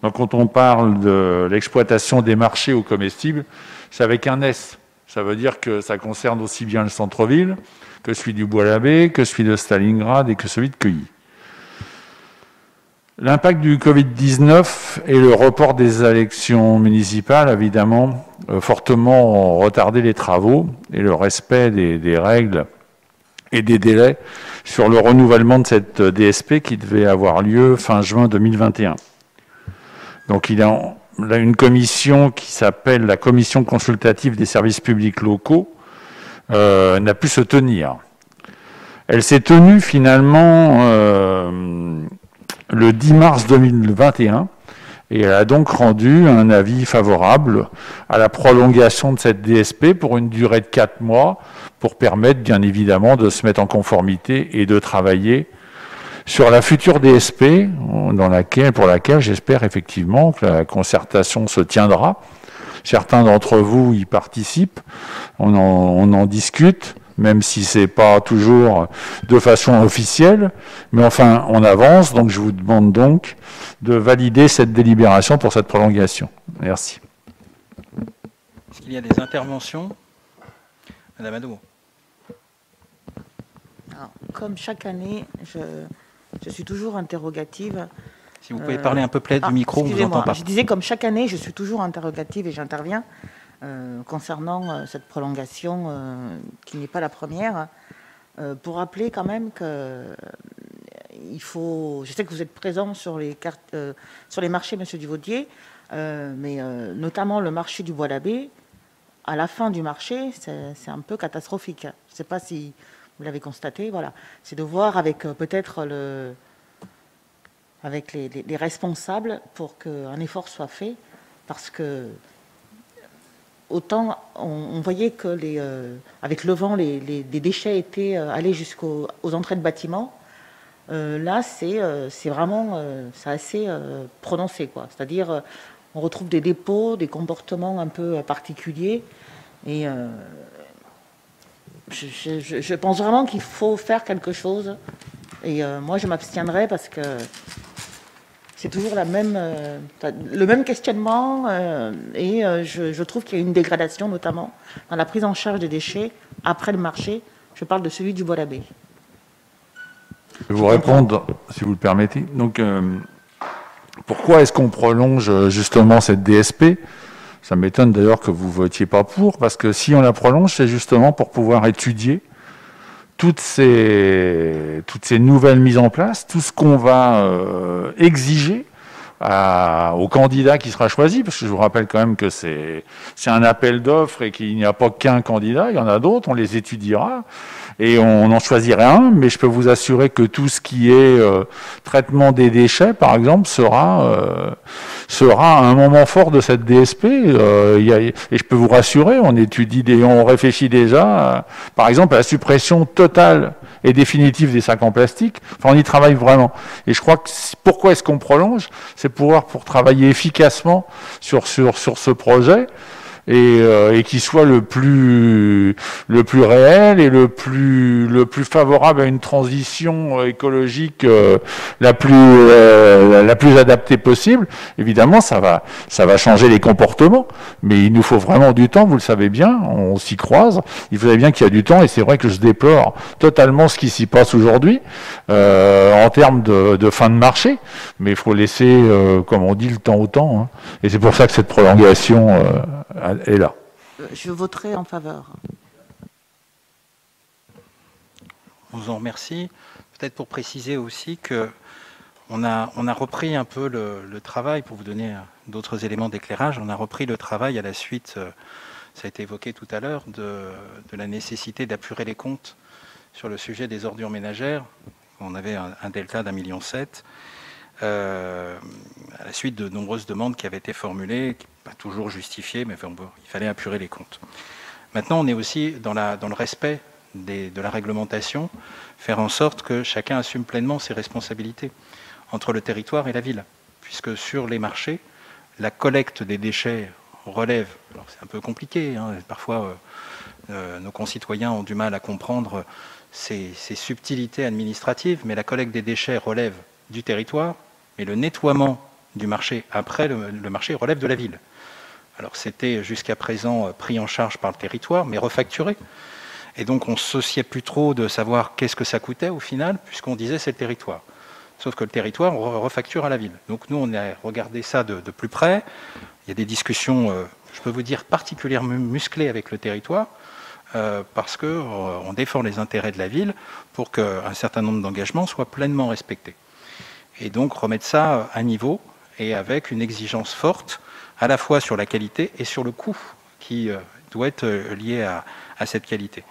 Donc quand on parle de l'exploitation des marchés aux comestibles, c'est avec un S. Ça veut dire que ça concerne aussi bien le centre-ville que celui du Bois-l'Abbé, que celui de Stalingrad et que celui de Queilly. L'impact du Covid-19 et le report des élections municipales, évidemment, fortement retardé les travaux et le respect des règles et des délais sur le renouvellement de cette DSP qui devait avoir lieu fin juin 2021. Donc il y a là une commission qui s'appelle la Commission consultative des services publics locaux, n'a pu se tenir. Elle s'est tenue finalement le 10 mars 2021 et elle a donc rendu un avis favorable à la prolongation de cette DSP pour une durée de 4 mois pour permettre bien évidemment de se mettre en conformité et de travailler sur la future DSP pour laquelle j'espère effectivement que la concertation se tiendra. Certains d'entre vous y participent, on en discute, même si ce n'est pas toujours de façon officielle, mais enfin on avance, donc je vous demande donc de valider cette délibération pour cette prolongation. Merci. Est-ce qu'il y a des interventions? Madame Hadot. Alors, comme chaque année, je suis toujours interrogative. Si vous pouvez parler un peu près du micro, on ne vous entend pas. Je disais, comme chaque année, je suis toujours interrogative et j'interviens concernant cette prolongation qui n'est pas la première, pour rappeler quand même que il faut. Je sais que vous êtes présent sur les cartes, sur les marchés, Monsieur Duvaudier, mais notamment le marché du Bois-l'Abbé. À la fin du marché, c'est un peu catastrophique. Je ne sais pas si vous l'avez constaté. Voilà, c'est de voir avec peut-être avec les responsables pour qu'un effort soit fait, parce que autant on voyait que avec le vent, les déchets étaient allés jusqu'aux entrées de bâtiments. Là, c'est vraiment c'est assez prononcé, quoi. C'est-à-dire, on retrouve des dépôts, des comportements un peu particuliers, et je pense vraiment qu'il faut faire quelque chose. Et moi, je m'abstiendrai parce que c'est toujours le même questionnement, et je trouve qu'il y a une dégradation, notamment dans la prise en charge des déchets après le marché. Je parle de celui du Bois-l'Abbé. Je vais vous répondre, si vous le permettez. Donc, pourquoi est-ce qu'on prolonge justement cette DSP? Ça m'étonne d'ailleurs que vous ne votiez pas pour, parce que si on la prolonge, c'est justement pour pouvoir étudier toutes ces nouvelles mises en place, tout ce qu'on va exiger au candidat qui sera choisi, parce que je vous rappelle quand même que c'est un appel d'offres et qu'il n'y a pas qu'un candidat, il y en a d'autres, on les étudiera et on en choisira un, mais je peux vous assurer que tout ce qui est traitement des déchets, par exemple, sera un moment fort de cette DSP, et je peux vous rassurer, on réfléchit déjà, par exemple, à la suppression totale et définitive des sacs en plastique. Enfin, on y travaille vraiment. Et je crois que pourquoi est-ce qu'on prolonge? C'est pour travailler efficacement sur ce projet et qui soit le plus réel et le plus favorable à une transition écologique la plus adaptée possible. Évidemment, ça va changer les comportements, mais il nous faut vraiment du temps, vous le savez bien, on s'y croise. Il faudrait bien qu'il y a du temps, et c'est vrai que je déplore totalement ce qui s'y passe aujourd'hui en termes de fin de marché, mais il faut laisser, comme on dit, le temps au temps, hein. Et c'est pour ça que cette prolongation est là. Je voterai en faveur. On vous en remercie. Peut-être pour préciser aussi que on a repris un peu le travail, pour vous donner d'autres éléments d'éclairage, on a repris le travail à la suite, ça a été évoqué tout à l'heure, de la nécessité d'apurer les comptes sur le sujet des ordures ménagères. On avait un delta d'1,7 million, à la suite de nombreuses demandes qui avaient été formulées, pas toujours justifiées, mais enfin, il fallait apurer les comptes. Maintenant, on est aussi dans le respect de la réglementation, faire en sorte que chacun assume pleinement ses responsabilités entre le territoire et la ville, puisque sur les marchés, la collecte des déchets relève, alors c'est un peu compliqué, hein, parfois nos concitoyens ont du mal à comprendre ces subtilités administratives, mais la collecte des déchets relève du territoire, mais le nettoiement du marché après le marché relève de la ville. Alors c'était jusqu'à présent pris en charge par le territoire, mais refacturé. Et donc on ne se souciait plus trop de savoir qu'est-ce que ça coûtait au final, puisqu'on disait c'est le territoire. Sauf que le territoire, on refacture à la ville. Donc nous, on a regardé ça de plus près. Il y a des discussions, je peux vous dire, particulièrement musclées avec le territoire, parce qu'on défend les intérêts de la ville pour qu'un certain nombre d'engagements soient pleinement respectés. Et donc remettre ça à niveau et avec une exigence forte, à la fois sur la qualité et sur le coût qui doit être lié à cette qualité.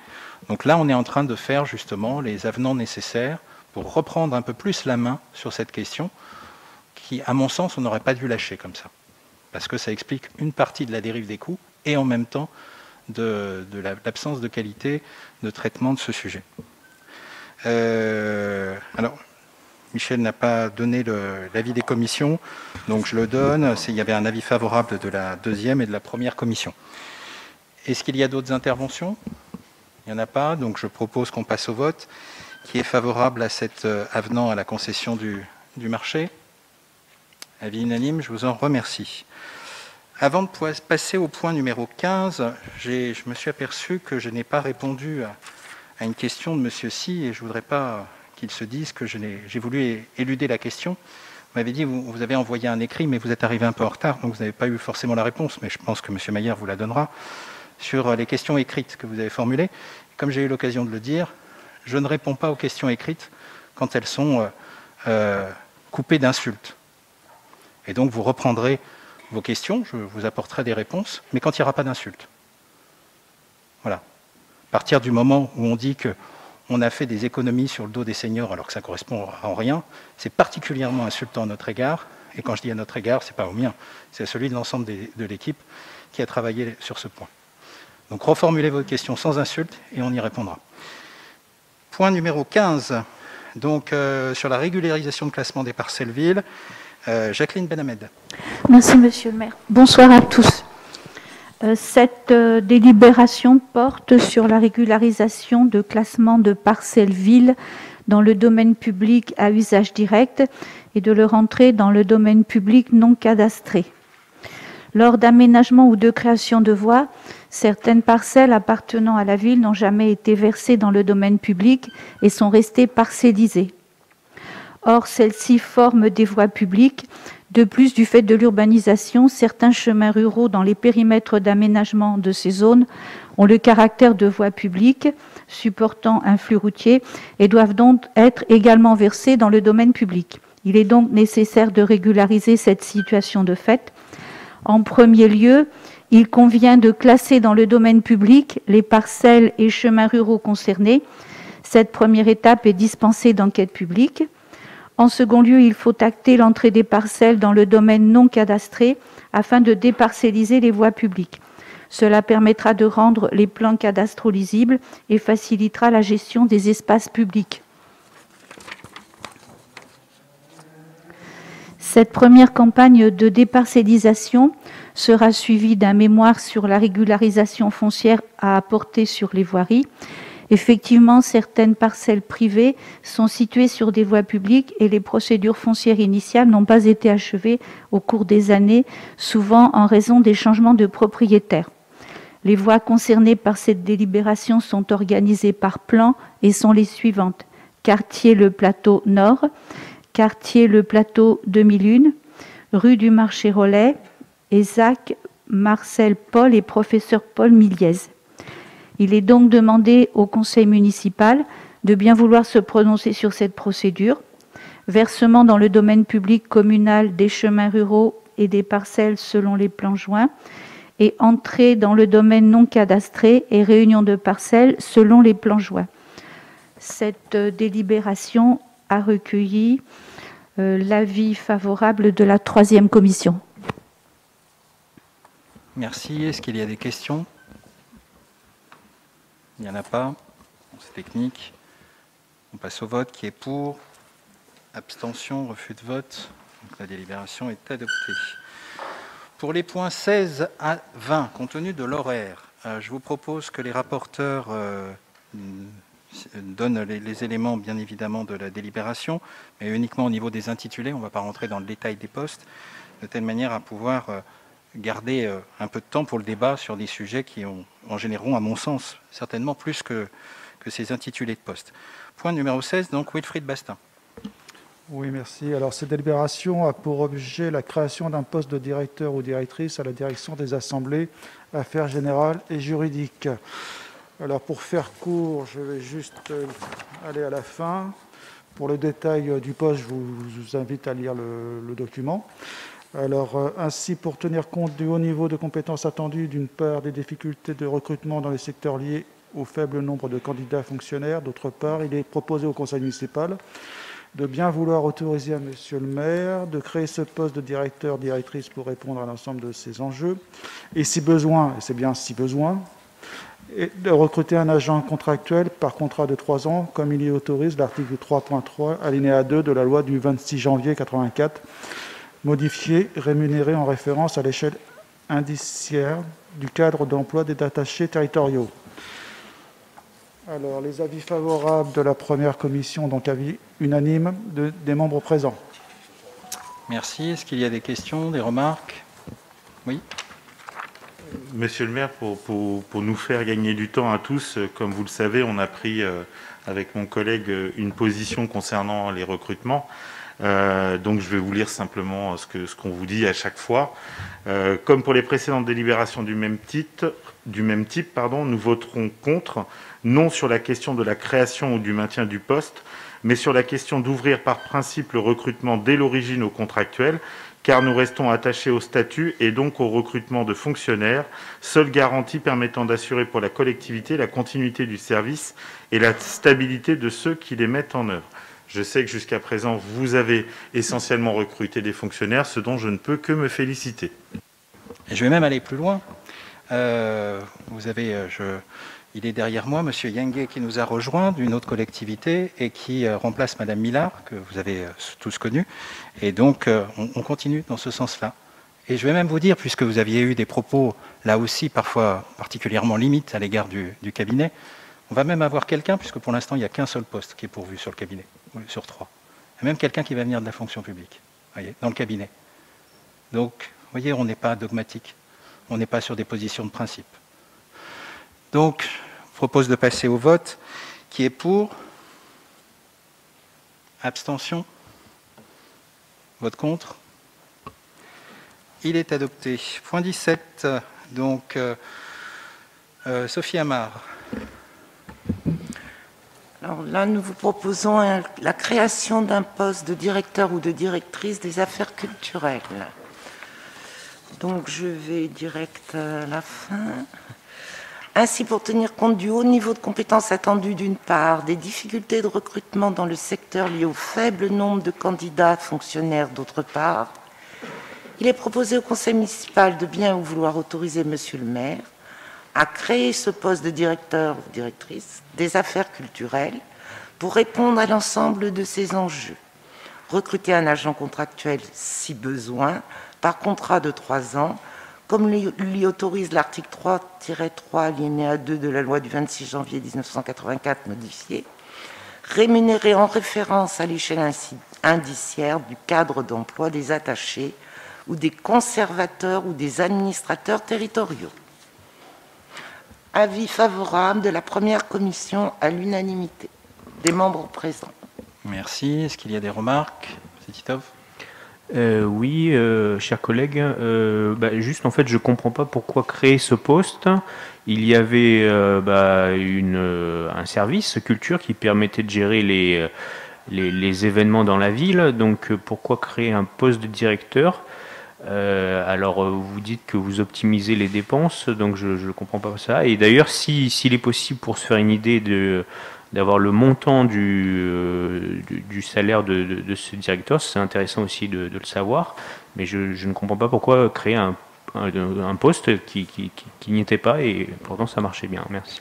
Donc là, on est en train de faire justement les avenants nécessaires pour reprendre un peu plus la main sur cette question qui, à mon sens, on n'aurait pas dû lâcher comme ça. Parce que ça explique une partie de la dérive des coûts et en même temps de l'absence de qualité de traitement de ce sujet. Alors, Michel n'a pas donné l'avis des commissions, donc je le donne. Il y avait un avis favorable de la deuxième et de la première commission. Est-ce qu'il y a d'autres interventions? Il n'y en a pas, donc je propose qu'on passe au vote. Qui est favorable à cet avenant à la concession du marché? Avis unanime, je vous en remercie. Avant de passer au point numéro 15, je me suis aperçu que je n'ai pas répondu à une question de M. Sy, et je ne voudrais pas qu'il se dise que j'ai voulu éluder la question. Vous m'avez dit, vous avez envoyé un écrit, mais vous êtes arrivé un peu en retard, donc vous n'avez pas eu forcément la réponse, mais je pense que M. Mayer vous la donnera, sur les questions écrites que vous avez formulées. Comme j'ai eu l'occasion de le dire, je ne réponds pas aux questions écrites quand elles sont coupées d'insultes. Et donc vous reprendrez vos questions, je vous apporterai des réponses, mais quand il n'y aura pas d'insultes. Voilà. À partir du moment où on dit qu'on a fait des économies sur le dos des seniors alors que ça ne correspond en rien, c'est particulièrement insultant à notre égard. Et quand je dis à notre égard, ce n'est pas au mien, c'est à celui de l'ensemble de l'équipe qui a travaillé sur ce point. Donc reformulez vos questions sans insulte et on y répondra. Point numéro 15, donc sur la régularisation de classement des parcelles-villes. Jacqueline Benhamed. Merci, monsieur le maire. Bonsoir à tous. Cette délibération porte sur la régularisation de classement de parcelles-villes dans le domaine public à usage direct et de leur entrée dans le domaine public non cadastré. Lors d'aménagement ou de création de voies, certaines parcelles appartenant à la ville n'ont jamais été versées dans le domaine public et sont restées parcellisées. Or, celles-ci forment des voies publiques. De plus, du fait de l'urbanisation, certains chemins ruraux dans les périmètres d'aménagement de ces zones ont le caractère de voies publiques supportant un flux routier et doivent donc être également versés dans le domaine public. Il est donc nécessaire de régulariser cette situation de fait. En premier lieu, il convient de classer dans le domaine public les parcelles et chemins ruraux concernés. Cette première étape est dispensée d'enquête publique. En second lieu, il faut acter l'entrée des parcelles dans le domaine non cadastré afin de déparcelliser les voies publiques. Cela permettra de rendre les plans cadastraux lisibles et facilitera la gestion des espaces publics. Cette première campagne de déparcellisation sera suivie d'un mémoire sur la régularisation foncière à apporter sur les voiries. Effectivement, certaines parcelles privées sont situées sur des voies publiques et les procédures foncières initiales n'ont pas été achevées au cours des années, souvent en raison des changements de propriétaires. Les voies concernées par cette délibération sont organisées par plan et sont les suivantes. Quartier Le Plateau Nord, quartier Le Plateau 2001, rue du Marché Relais, Ézac, Marcel Paul et professeur Paul Miliez. Il est donc demandé au conseil municipal de bien vouloir se prononcer sur cette procédure. Versement dans le domaine public communal des chemins ruraux et des parcelles selon les plans joints et entrée dans le domaine non cadastré et réunion de parcelles selon les plans joints. Cette délibération a recueilli l'avis favorable de la 3e commission. Merci. Est-ce qu'il y a des questions? Il n'y en a pas. C'est technique. On passe au vote. Qui est pour? Abstention, refus de vote. Donc la délibération est adoptée. Pour les points 16 à 20, compte tenu de l'horaire, je vous propose que les rapporteurs donnent les éléments, bien évidemment, de la délibération, mais uniquement au niveau des intitulés. On ne va pas rentrer dans le détail des postes, de telle manière à pouvoir garder un peu de temps pour le débat sur des sujets qui en généreront, à mon sens, certainement plus que ces intitulés de postes. Point numéro 16, donc Wilfried Bastin. Oui, merci. Alors, cette délibération a pour objet la création d'un poste de directeur ou directrice à la direction des assemblées, affaires générales et juridiques. Alors, pour faire court, je vais juste aller à la fin. Pour le détail du poste, je vous invite à lire le document. Alors, ainsi, pour tenir compte du haut niveau de compétences attendues, d'une part, des difficultés de recrutement dans les secteurs liés au faible nombre de candidats fonctionnaires, d'autre part, il est proposé au conseil municipal de bien vouloir autoriser à monsieur le maire de créer ce poste de directeur-directrice pour répondre à l'ensemble de ces enjeux, et si besoin, et c'est bien si besoin, et de recruter un agent contractuel par contrat de 3 ans, comme il y autorise l'article 3.3, alinéa 2 de la loi du 26 janvier 1984, modifié, rémunéré en référence à l'échelle indiciaire du cadre d'emploi des attachés territoriaux. Alors, les avis favorables de la première commission, donc avis unanime des membres présents. Merci. Est-ce qu'il y a des questions, des remarques? Oui. Monsieur le maire, pour nous faire gagner du temps à tous, comme vous le savez, on a pris avec mon collègue une position concernant les recrutements. Donc je vais vous lire simplement ce qu'on vous dit à chaque fois. Comme pour les précédentes délibérations du même type, nous voterons contre, non sur la question de la création ou du maintien du poste, mais sur la question d'ouvrir par principe le recrutement dès l'origine aux contractuels, car nous restons attachés au statut et donc au recrutement de fonctionnaires, seule garantie permettant d'assurer pour la collectivité la continuité du service et la stabilité de ceux qui les mettent en œuvre. Je sais que jusqu'à présent, vous avez essentiellement recruté des fonctionnaires, ce dont je ne peux que me féliciter. Et je vais même aller plus loin. Il est derrière moi, Monsieur Yengue, qui nous a rejoint d'une autre collectivité et qui remplace Madame Millard, que vous avez tous connue. Et donc, on continue dans ce sens-là. Et je vais même vous dire, puisque vous aviez eu des propos, là aussi, parfois particulièrement limites à l'égard du cabinet, on va même avoir quelqu'un, puisque pour l'instant, il n'y a qu'un seul poste qui est pourvu sur le cabinet, sur 3. Et même quelqu'un qui va venir de la fonction publique, voyez, dans le cabinet. Donc, vous voyez, on n'est pas dogmatique. On n'est pas sur des positions de principe. Donc, je propose de passer au vote. Qui est pour? Abstention? Vote contre? Il est adopté. Point 17. Donc, Sophie Amar. Alors là, nous vous proposons la création d'un poste de directeur ou de directrice des affaires culturelles. Donc, je vais direct à la fin. Ainsi, pour tenir compte du haut niveau de compétences attendu d'une part, des difficultés de recrutement dans le secteur liées au faible nombre de candidats fonctionnaires d'autre part, il est proposé au conseil municipal de bien vouloir autoriser monsieur le maire à créer ce poste de directeur ou directrice des affaires culturelles pour répondre à l'ensemble de ces enjeux. Recruter un agent contractuel si besoin, par contrat de 3 ans, comme l'y autorise l'article 3-3 alinéa 2 de la loi du 26 janvier 1984 modifiée, rémunéré en référence à l'échelle indiciaire du cadre d'emploi des attachés ou des conservateurs ou des administrateurs territoriaux. Avis favorable de la première commission à l'unanimité des membres présents. Merci. Est-ce qu'il y a des remarques? C'est Titov? Oui, chers collègues, juste en fait, je ne comprends pas pourquoi créer ce poste. Il y avait un service culture qui permettait de gérer les événements dans la ville. Donc, pourquoi créer un poste de directeur? Alors, vous dites que vous optimisez les dépenses, donc je ne comprends pas ça. Et d'ailleurs, s'il est possible, pour se faire une idée d'avoir le montant du salaire de ce directeur, c'est intéressant aussi de le savoir, mais je ne comprends pas pourquoi créer un poste qui n'y était pas, et pourtant ça marchait bien. Merci.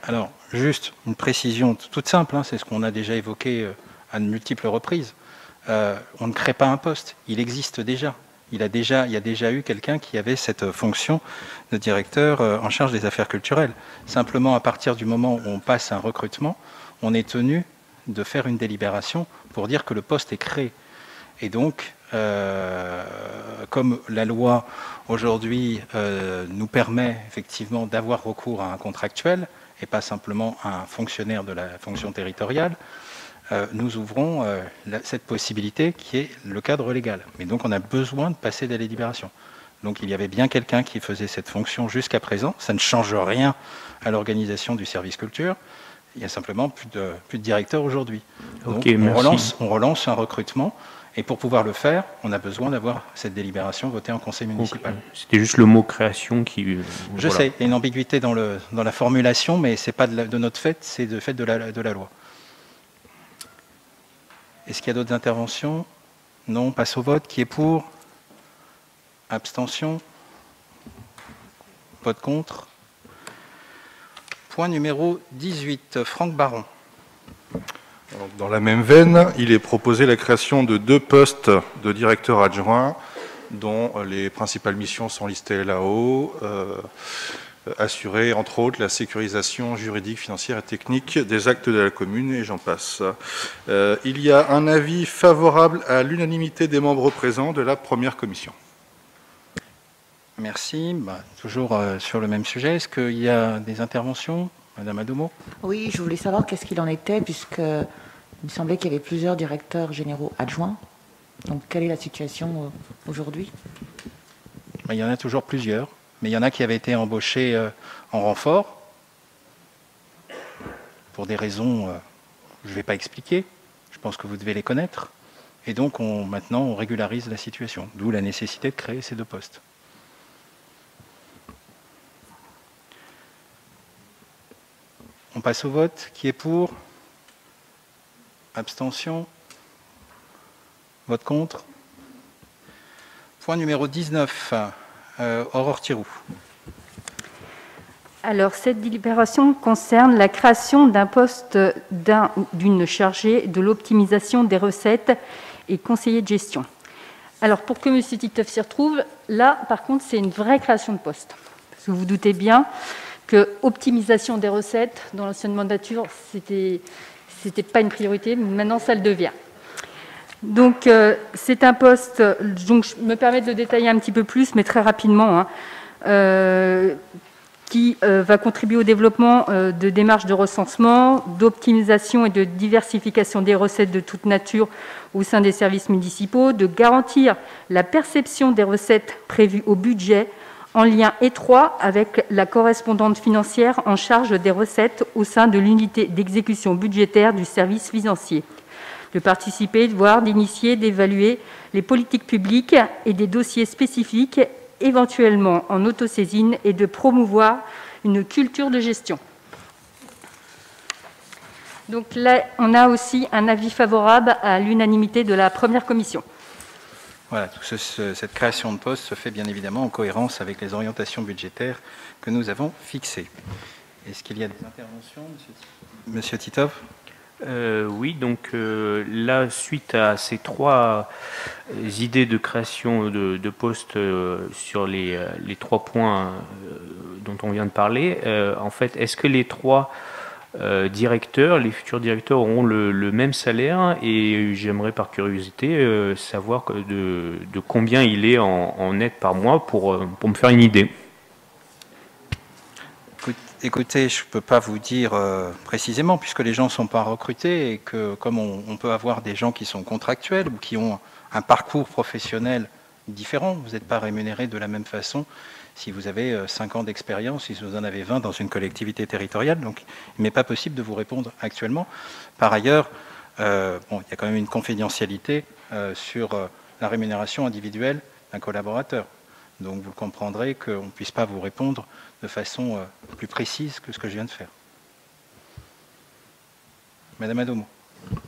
Alors, juste une précision toute simple, c'est ce qu'on a déjà évoqué à de multiples reprises. On ne crée pas un poste, il existe déjà. Il y a déjà eu quelqu'un qui avait cette fonction de directeur en charge des affaires culturelles. Simplement, à partir du moment où on passe un recrutement, on est tenu de faire une délibération pour dire que le poste est créé. Et donc, comme la loi aujourd'hui nous permet effectivement d'avoir recours à un contractuel et pas simplement à un fonctionnaire de la fonction territoriale, nous ouvrons cette possibilité qui est le cadre légal. Mais donc on a besoin de passer des délibérations. Donc il y avait bien quelqu'un qui faisait cette fonction jusqu'à présent. Ça ne change rien à l'organisation du service culture. Il y a simplement plus de directeur aujourd'hui. Donc on relance un recrutement. Et pour pouvoir le faire, on a besoin d'avoir cette délibération votée en conseil municipal. C'était juste le mot création qui... Je sais, il y a une ambiguïté dans la formulation, mais ce n'est pas de notre fait, c'est de fait de la loi. Est-ce qu'il y a d'autres interventions? Non, on passe au vote. Qui est pour? Abstention? Vote contre? Point numéro 18, Franck Baron. Dans la même veine, il est proposé la création de 2 postes de directeur adjoint, dont les principales missions sont listées là-haut. Assurer, entre autres, la sécurisation juridique, financière et technique des actes de la commune, et j'en passe. Il y a un avis favorable à l'unanimité des membres présents de la première commission. Merci. Toujours sur le même sujet, est-ce qu'il y a des interventions? Madame Adomo? Oui, je voulais savoir qu'est-ce qu'il en était, puisque il me semblait qu'il y avait plusieurs directeurs généraux adjoints. Donc, quelle est la situation aujourd'hui? Il y en a toujours plusieurs, mais il y en a qui avaient été embauchés en renfort, pour des raisons que je ne vais pas expliquer. Je pense que vous devez les connaître. Et donc, maintenant, on régularise la situation, d'où la nécessité de créer ces 2 postes. On passe au vote. Qui est pour? Abstention? Vote contre? Point numéro 19, Aurore Thiroux. Alors, cette délibération concerne la création d'un poste d'une chargée de l'optimisation des recettes et conseiller de gestion. Alors, pour que M. Titeuf s'y retrouve, là, par contre, c'est une vraie création de poste. Parce que vous vous doutez bien que optimisation des recettes, dans l'ancienne mandature, c'était pas une priorité, mais maintenant, ça le devient. Donc, c'est un poste, donc je me permets de le détailler un petit peu plus, mais très rapidement, qui va contribuer au développement de démarches de recensement, d'optimisation et de diversification des recettes de toute nature au sein des services municipaux, de garantir la perception des recettes prévues au budget en lien étroit avec la correspondante financière en charge des recettes au sein de l'unité d'exécution budgétaire du service financier, de participer, de voir, d'initier, d'évaluer les politiques publiques et des dossiers spécifiques, éventuellement en autosaisine, et de promouvoir une culture de gestion. Donc là, on a aussi un avis favorable à l'unanimité de la première commission. Voilà, cette création de poste se fait bien évidemment en cohérence avec les orientations budgétaires que nous avons fixées. Est-ce qu'il y a des interventions, Monsieur Titeuf? Oui, donc là, suite à ces 3 idées de création de postes sur les 3 points dont on vient de parler, en fait, est-ce que les 3 directeurs, les futurs directeurs auront le même salaire? Et j'aimerais par curiosité savoir de combien il est en net par mois pour me faire une idée. Écoutez, je ne peux pas vous dire précisément, puisque les gens ne sont pas recrutés, et que comme on peut avoir des gens qui sont contractuels ou qui ont un parcours professionnel différent, vous n'êtes pas rémunéré de la même façon si vous avez 5 ans d'expérience, si vous en avez 20 dans une collectivité territoriale. Donc il n'est pas possible de vous répondre actuellement. Par ailleurs, il y a quand même une confidentialité sur la rémunération individuelle d'un collaborateur. Donc vous comprendrez qu'on ne puisse pas vous répondre de façon plus précise que ce que je viens de faire. Madame Adomo.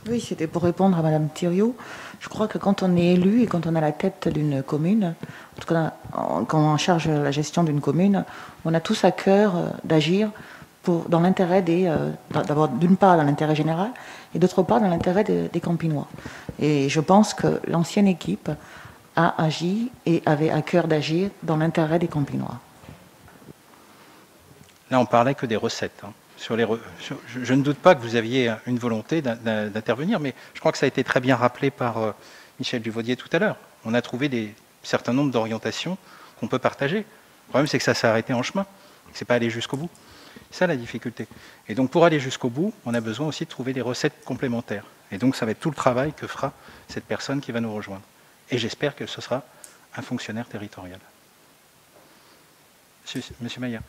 Oui, c'était pour répondre à Madame Thiriot. Je crois que quand on est élu et quand on a la tête d'une commune, en tout cas quand on charge la gestion d'une commune, on a tous à cœur d'agir dans l'intérêt d'abord d'une part dans l'intérêt général et d'autre part dans l'intérêt des Campinois. Et je pense que l'ancienne équipe a agi et avait à cœur d'agir dans l'intérêt des Campinois. Là, on parlait que des recettes. Je ne doute pas que vous aviez une volonté d'intervenir, mais je crois que ça a été très bien rappelé par Michel Duvaudier tout à l'heure. On a trouvé un certain nombre d'orientations qu'on peut partager. Le problème, c'est que ça s'est arrêté en chemin. Ce n'est pas aller jusqu'au bout. C'est ça la difficulté. Et donc, pour aller jusqu'au bout, on a besoin aussi de trouver des recettes complémentaires. Et donc, ça va être tout le travail que fera cette personne qui va nous rejoindre. Et j'espère que ce sera un fonctionnaire territorial. Monsieur Maillard.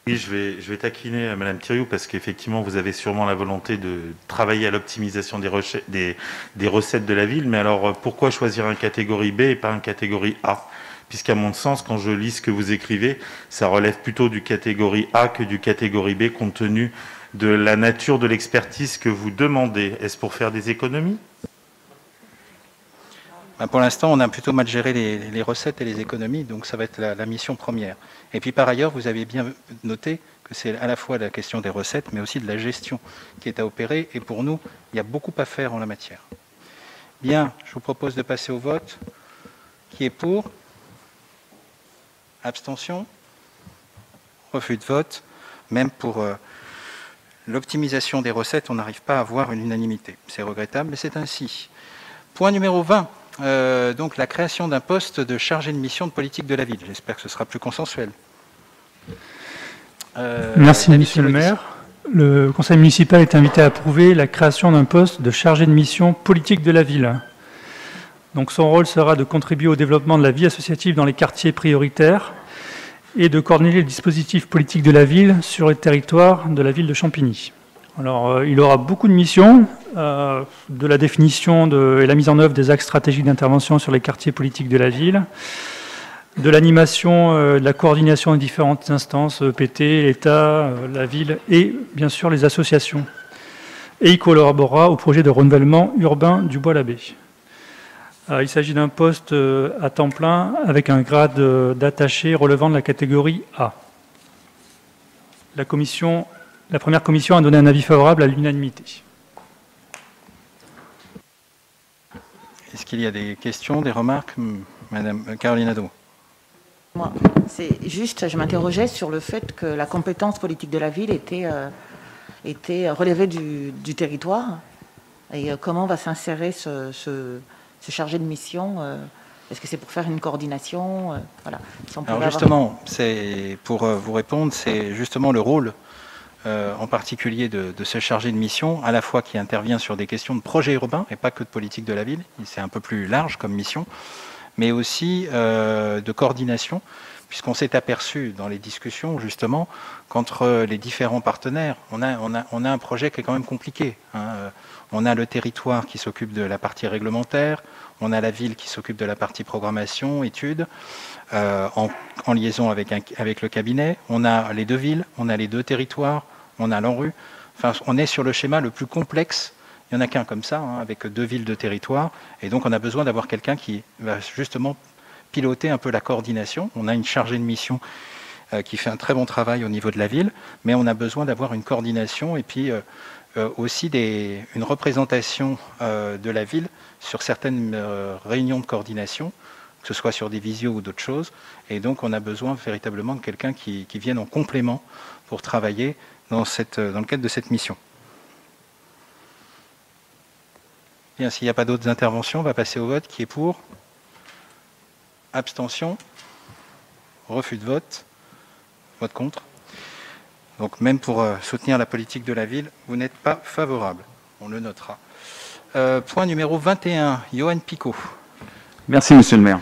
Oui, je vais taquiner Madame Thiriou parce qu'effectivement, vous avez sûrement la volonté de travailler à l'optimisation des recettes de la ville. Mais alors, pourquoi choisir un catégorie B et pas un catégorie A? Puisqu'à mon sens, quand je lis ce que vous écrivez, ça relève plutôt du catégorie A que du catégorie B, compte tenu de la nature de l'expertise que vous demandez. Est-ce pour faire des économies? Pour l'instant, on a plutôt mal géré les recettes et les économies, donc ça va être la mission première. Et puis par ailleurs, vous avez bien noté que c'est à la fois la question des recettes, mais aussi de la gestion qui est à opérer. Et pour nous, il y a beaucoup à faire en la matière. Bien, je vous propose de passer au vote. Qui est pour? Abstention? Refus de vote. Même pour l'optimisation des recettes, on n'arrive pas à avoir une unanimité. C'est regrettable, mais c'est ainsi. Point numéro 20. Donc la création d'un poste de chargé de mission de politique de la ville. J'espère que ce sera plus consensuel. Merci, Monsieur le maire. Le conseil municipal est invité à approuver la création d'un poste de chargé de mission politique de la ville. Donc son rôle sera de contribuer au développement de la vie associative dans les quartiers prioritaires et de coordonner les dispositifs politiques de la ville sur le territoire de la ville de Champigny. Alors, il aura beaucoup de missions, de la définition et la mise en œuvre des axes stratégiques d'intervention sur les quartiers politiques de la ville, de l'animation, de la coordination des différentes instances, EPT, l'État, la ville et bien sûr les associations. Et il collaborera au projet de renouvellement urbain du Bois-l'Abbé. Il s'agit d'un poste à temps plein avec un grade d'attaché relevant de la catégorie A. La première commission a donné un avis favorable à l'unanimité. Est-ce qu'il y a des questions, des remarques? Madame Caroline Nadeau. Moi, c'est juste, je m'interrogeais sur le fait que la compétence politique de la ville était relevée du territoire. Et comment va s'insérer ce chargé de mission? Est-ce que c'est pour faire une coordination? Voilà. Si alors justement, pour vous répondre, c'est justement le rôle en particulier de ce chargé de mission, à la fois qui intervient sur des questions de projet urbain et pas que de politique de la ville, c'est un peu plus large comme mission, mais aussi de coordination, puisqu'on s'est aperçu dans les discussions justement qu'entre les différents partenaires, on a un projet qui est quand même compliqué. On a le territoire qui s'occupe de la partie réglementaire, on a la ville qui s'occupe de la partie programmation, études, en liaison avec le cabinet, on a les deux villes, on a les deux territoires, on a l'ANRU. Enfin, on est sur le schéma le plus complexe. Il n'y en a qu'un comme ça, avec deux villes de territoire. Et donc, on a besoin d'avoir quelqu'un qui va justement piloter un peu la coordination. On a une chargée de mission qui fait un très bon travail au niveau de la ville, mais on a besoin d'avoir une coordination et puis aussi une représentation de la ville sur certaines réunions de coordination, que ce soit sur des visios ou d'autres choses. Et donc, on a besoin véritablement de quelqu'un qui vienne en complément pour travailler dans le cadre de cette mission. Bien, s'il n'y a pas d'autres interventions, on va passer au vote. Qui est pour? Abstention? Refus de vote? Vote contre? Donc même pour soutenir la politique de la ville, vous n'êtes pas favorable. On le notera. Point numéro 21, Johan Picot. Merci, Monsieur le maire.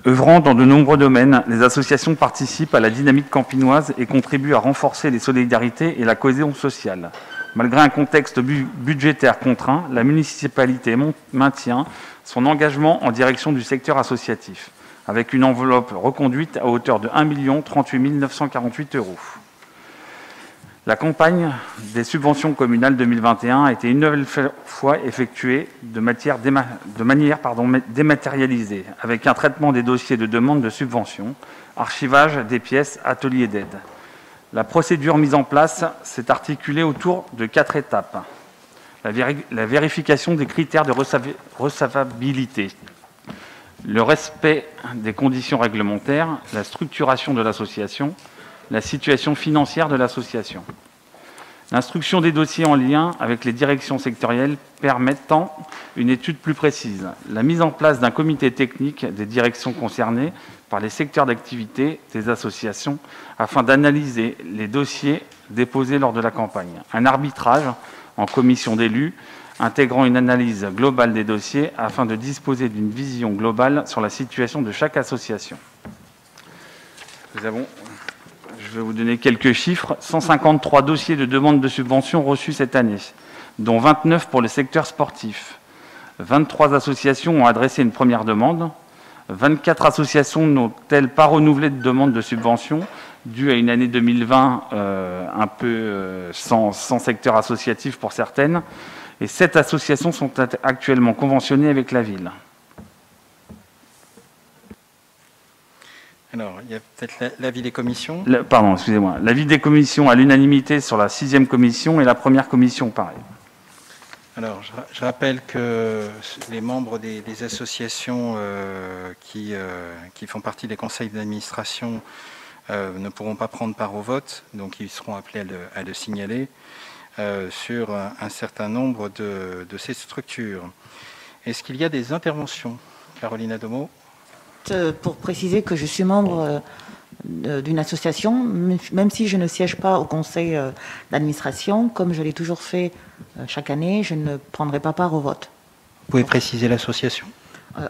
Œuvrant dans de nombreux domaines, les associations participent à la dynamique campinoise et contribuent à renforcer les solidarités et la cohésion sociale. Malgré un contexte budgétaire contraint, la municipalité maintient son engagement en direction du secteur associatif, avec une enveloppe reconduite à hauteur de 1 038 948 €. La campagne des subventions communales 2021 a été une nouvelle fois effectuée de manière dématérialisée, avec un traitement des dossiers de demande de subvention, archivage des pièces, ateliers d'aide. La procédure mise en place s'est articulée autour de 4 étapes. La vérification des critères de recevabilité, le respect des conditions réglementaires, la structuration de l'association, la situation financière de l'association. L'instruction des dossiers en lien avec les directions sectorielles permettant une étude plus précise. La mise en place d'un comité technique des directions concernées par les secteurs d'activité des associations afin d'analyser les dossiers déposés lors de la campagne. Un arbitrage en commission d'élus intégrant une analyse globale des dossiers afin de disposer d'une vision globale sur la situation de chaque association. Je vais vous donner quelques chiffres. 153 dossiers de demande de subvention reçus cette année, dont 29 pour le secteur sportif. 23 associations ont adressé une première demande. 24 associations n'ont-elles pas renouvelé de demande de subvention, due à une année 2020 un peu sans secteur associatif pour certaines. Et 7 associations sont actuellement conventionnées avec la ville. Alors, il y a peut-être l'avis des commissions. Pardon, excusez-moi. L'avis des commissions à l'unanimité sur la 6e commission et la première commission, pareil. Alors, je rappelle que les membres des associations qui font partie des conseils d'administration ne pourront pas prendre part au vote, donc ils seront appelés à le signaler sur un certain nombre de ces structures. Est-ce qu'il y a des interventions? Caroline Adomot. Pour préciser que je suis membre d'une association, même si je ne siège pas au conseil d'administration, comme je l'ai toujours fait chaque année, je ne prendrai pas part au vote. Vous pouvez préciser l'association?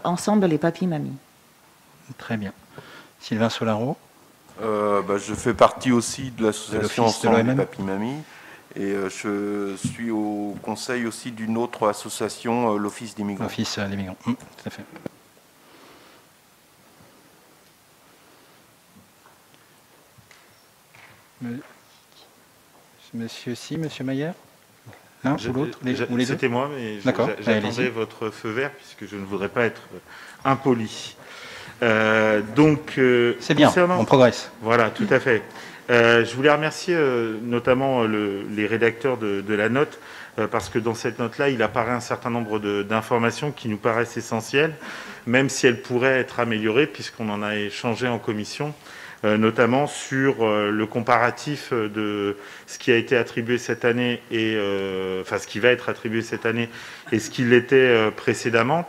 Ensemble les papis mamies. Très bien. Sylvain Solaro. Je fais partie aussi de l'association Ensemble les papis mamies et je suis au conseil aussi d'une autre association, l'Office des migrants. L'Office des migrants, tout à fait. Monsieur Si, Monsieur Mayer, l'un ou l'autre, ou les deux? C'était moi, mais j'attendais votre feu vert puisque je ne voudrais pas être impoli. C'est bien, on progresse. Voilà, tout à fait. Je voulais remercier notamment les rédacteurs de la note parce que dans cette note-là, il apparaît un certain nombre d'informations qui nous paraissent essentielles, même si elles pourraient être améliorées puisqu'on en a échangé en commission. Notamment sur le comparatif de ce qui a été attribué cette année et ce qui va être attribué cette année et ce qui l'était précédemment.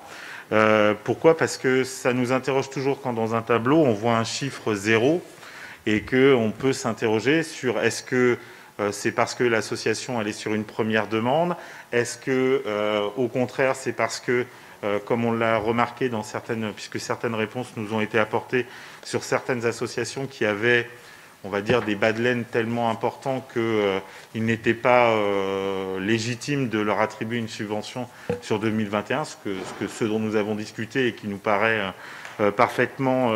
Pourquoi? Parce que ça nous interroge toujours quand dans un tableau on voit un chiffre 0 et qu'on peut s'interroger sur est-ce que c'est parce que l'association elle est sur une première demande, est-ce que au contraire c'est parce que comme on l'a remarqué dans puisque certaines réponses nous ont été apportées sur certaines associations qui avaient, on va dire, des bas de laine tellement importants qu'il n'était pas légitime de leur attribuer une subvention sur 2021, ce dont nous avons discuté et qui nous paraît parfaitement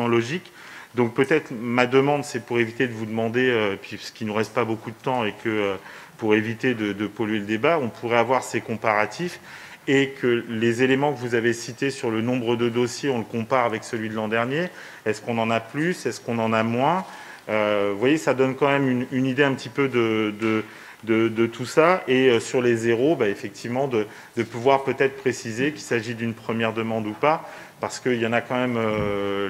logique. Donc peut-être ma demande, c'est pour éviter de vous demander, puisqu'il ne nous reste pas beaucoup de temps et que pour éviter de polluer le débat, on pourrait avoir ces comparatifs et que les éléments que vous avez cités sur le nombre de dossiers, on le compare avec celui de l'an dernier. Est-ce qu'on en a plus? Est-ce qu'on en a moins? Vous voyez, ça donne quand même une idée un petit peu de tout ça. Et sur les zéros, effectivement, de pouvoir peut-être préciser qu'il s'agit d'une première demande ou pas, parce qu'il y en a quand même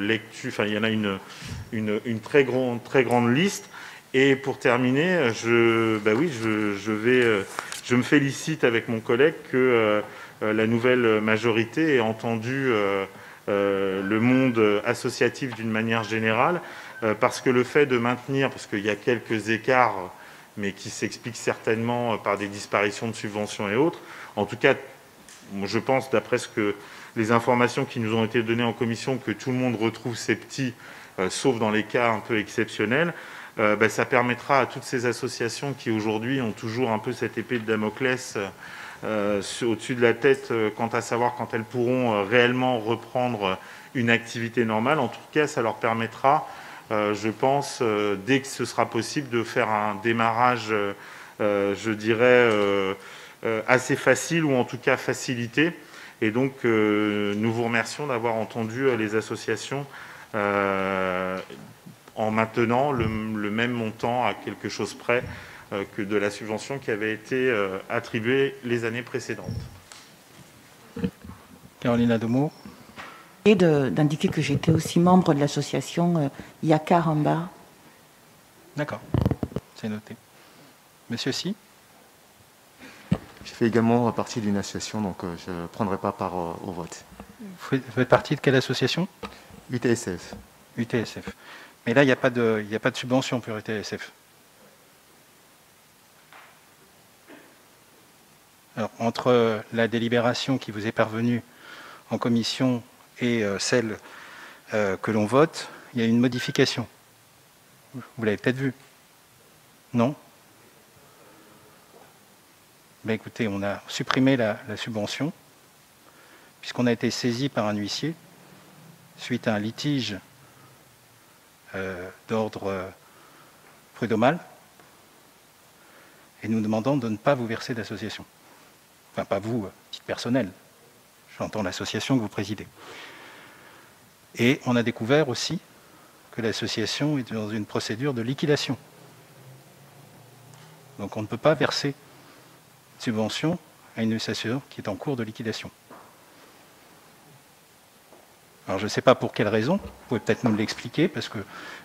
il y en a une très grande liste. Et pour terminer, je me félicite avec mon collègue que la nouvelle majorité ait entendu le monde associatif d'une manière générale, parce que le fait de maintenir, parce qu'il y a quelques écarts, mais qui s'expliquent certainement par des disparitions de subventions et autres, en tout cas, je pense, d'après les informations qui nous ont été données en commission, que tout le monde retrouve ses petits, sauf dans les cas un peu exceptionnels. Ça permettra à toutes ces associations qui aujourd'hui ont toujours un peu cette épée de Damoclès au-dessus de la tête quant à savoir quand elles pourront réellement reprendre une activité normale. En tout cas, ça leur permettra, je pense, dès que ce sera possible, de faire un démarrage, je dirais, assez facile ou en tout cas facilité. Et donc, nous vous remercions d'avoir entendu les associations en maintenant le même montant à quelque chose près que de la subvention qui avait été attribuée les années précédentes. Caroline Adomot. Et d'indiquer que j'étais aussi membre de l'association Yakar en bas. D'accord, c'est noté. Monsieur Si. Je fais également partie d'une association, donc je ne prendrai pas part au vote. Vous faites partie de quelle association? UTSF. UTSF. Mais là, il n'y a pas de subvention pour UTSF. Alors, entre la délibération qui vous est parvenue en commission et celle que l'on vote, il y a une modification. Vous l'avez peut-être vu. Non? Ben écoutez, on a supprimé la subvention, puisqu'on a été saisi par un huissier, suite à un litige d'ordre prud'homal, et nous demandons de ne pas vous verser d'association. Enfin, pas vous, titre personnel. J'entends l'association que vous présidez. Et on a découvert aussi que l'association est dans une procédure de liquidation. Donc on ne peut pas verser de subvention à une association qui est en cours de liquidation. Alors je ne sais pas pour quelle raison, vous pouvez peut-être nous l'expliquer, parce que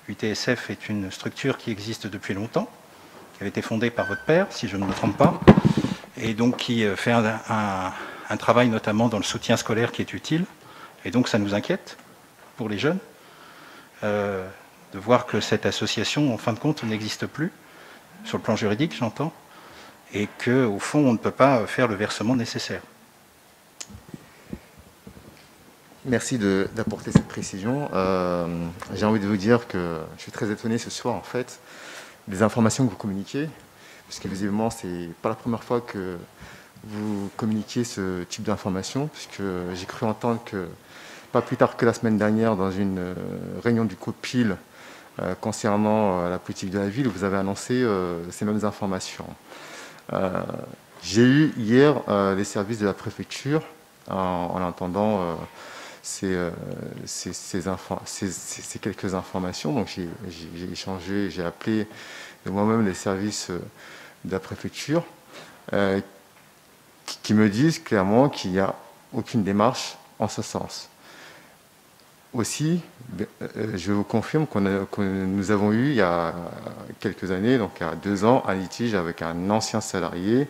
l'UTSF est une structure qui existe depuis longtemps, qui avait été fondée par votre père, si je ne me trompe pas, et donc qui fait un travail notamment dans le soutien scolaire qui est utile, et donc ça nous inquiète pour les jeunes, de voir que cette association, en fin de compte, n'existe plus, sur le plan juridique, j'entends, et qu'au fond, on ne peut pas faire le versement nécessaire. Merci d'apporter cette précision. J'ai envie de vous dire que je suis très étonné ce soir, en fait, des informations que vous communiquez, parce que visiblement, ce n'est pas la première fois que vous communiquez ce type d'informations, puisque j'ai cru entendre que, pas plus tard que la semaine dernière, dans une réunion du COPIL concernant la politique de la ville, vous avez annoncé ces mêmes informations. J'ai eu hier les services de la préfecture en entendant ces quelques informations. Donc j'ai échangé, j'ai appelé moi-même les services de la préfecture qui me disent clairement qu'il n'y a aucune démarche en ce sens. Aussi, je vous confirme que nous avons eu il y a quelques années, donc il y a 2 ans, un litige avec un ancien salarié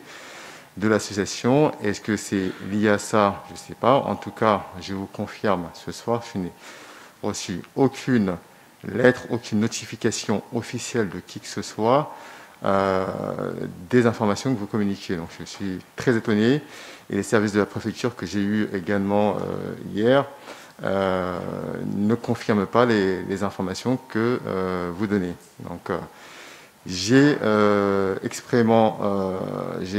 de l'association. Est-ce que c'est lié à ça? Je ne sais pas. En tout cas, je vous confirme ce soir, je n'ai reçu aucune lettre, aucune notification officielle de qui que ce soit des informations que vous communiquez. Donc je suis très étonné. Et les services de la préfecture que j'ai eu également hier ne confirment pas les informations que vous donnez. Donc j'ai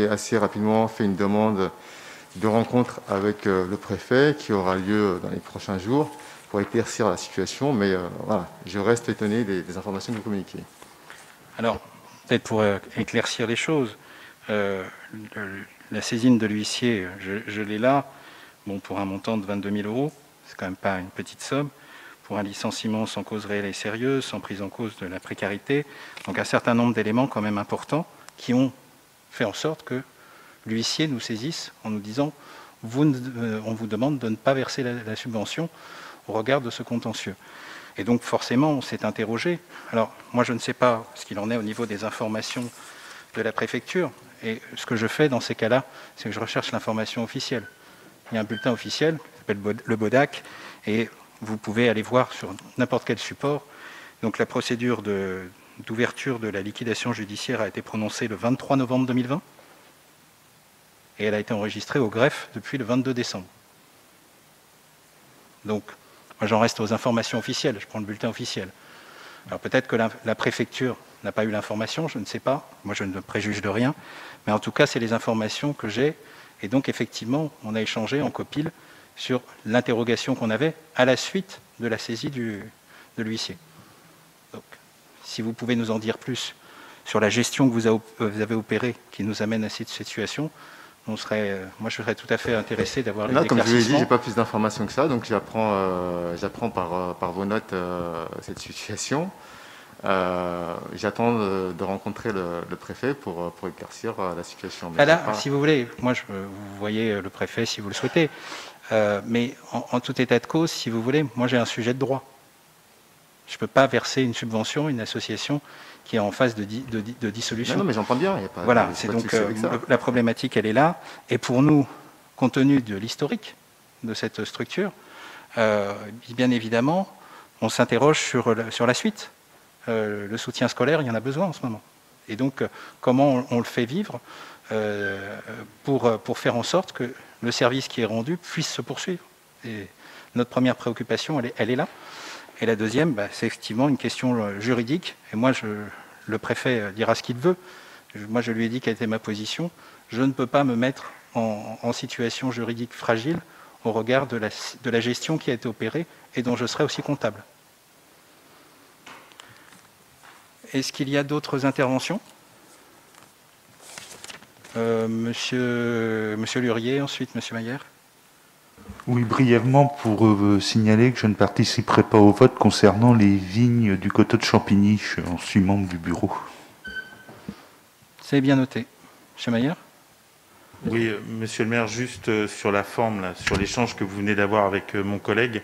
assez rapidement fait une demande de rencontre avec le préfet qui aura lieu dans les prochains jours pour éclaircir la situation, mais voilà, je reste étonné des informations que vous communiquez. Alors, peut-être pour éclaircir les choses, la saisine de l'huissier, je l'ai là, bon, pour un montant de 22 000 €, c'est quand même pas une petite somme, pour un licenciement sans cause réelle et sérieuse, sans prise en cause de la précarité, donc un certain nombre d'éléments quand même importants qui ont fait en sorte que l'huissier nous saisisse en nous disant on vous demande de ne pas verser la subvention au regard de ce contentieux. Et donc forcément on s'est interrogé. Alors moi je ne sais pas ce qu'il en est au niveau des informations de la préfecture, et ce que je fais dans ces cas-là, c'est que je recherche l'information officielle. Il y a un bulletin officiel qui s'appelle le BODAC, et vous pouvez aller voir sur n'importe quel support. Donc la procédure d'ouverture de la liquidation judiciaire a été prononcée le 23 novembre 2020 et elle a été enregistrée au greffe depuis le 22 décembre. Donc moi j'en reste aux informations officielles, je prends le bulletin officiel. Alors peut-être que la préfecture n'a pas eu l'information, je ne sais pas, moi je ne préjuge de rien, mais en tout cas c'est les informations que j'ai, et donc effectivement on a échangé en COPIL sur l'interrogation qu'on avait à la suite de la saisie de l'huissier. Donc, si vous pouvez nous en dire plus sur la gestion que vous avez opérée qui nous amène à cette situation, moi je serais tout à fait intéressé d'avoir les éclaircissements. Comme je vous l'ai dit, je n'ai pas plus d'informations que ça, donc j'apprends par vos notes cette situation. J'attends de rencontrer le préfet pour éclaircir la situation. Mais là, si vous voulez, moi vous voyez le préfet si vous le souhaitez. Mais en tout état de cause, si vous voulez, moi j'ai un sujet de droit. Je ne peux pas verser une subvention à une association qui est en phase de dissolution. Non, mais j'entends bien. Voilà, c'est donc la problématique, elle est là. Et pour nous, compte tenu de l'historique de cette structure, bien évidemment, on s'interroge sur la suite. Le soutien scolaire, il y en a besoin en ce moment. Et donc, comment on le fait vivre pour faire en sorte que le service qui est rendu puisse se poursuivre. Et notre première préoccupation, elle est là. Et la deuxième, c'est effectivement une question juridique. Et moi, le préfet dira ce qu'il veut. Moi, je lui ai dit quelle était ma position. Je ne peux pas me mettre en situation juridique fragile au regard de la gestion qui a été opérée et dont je serai aussi comptable. Est-ce qu'il y a d'autres interventions ? Monsieur Lurier, ensuite Monsieur Maillère. Oui, brièvement pour signaler que je ne participerai pas au vote concernant les vignes du coteau de Champigny. Je suis membre du bureau. C'est bien noté. Monsieur Maillère. Oui, Monsieur le maire, juste sur la forme, là, sur l'échange que vous venez d'avoir avec mon collègue,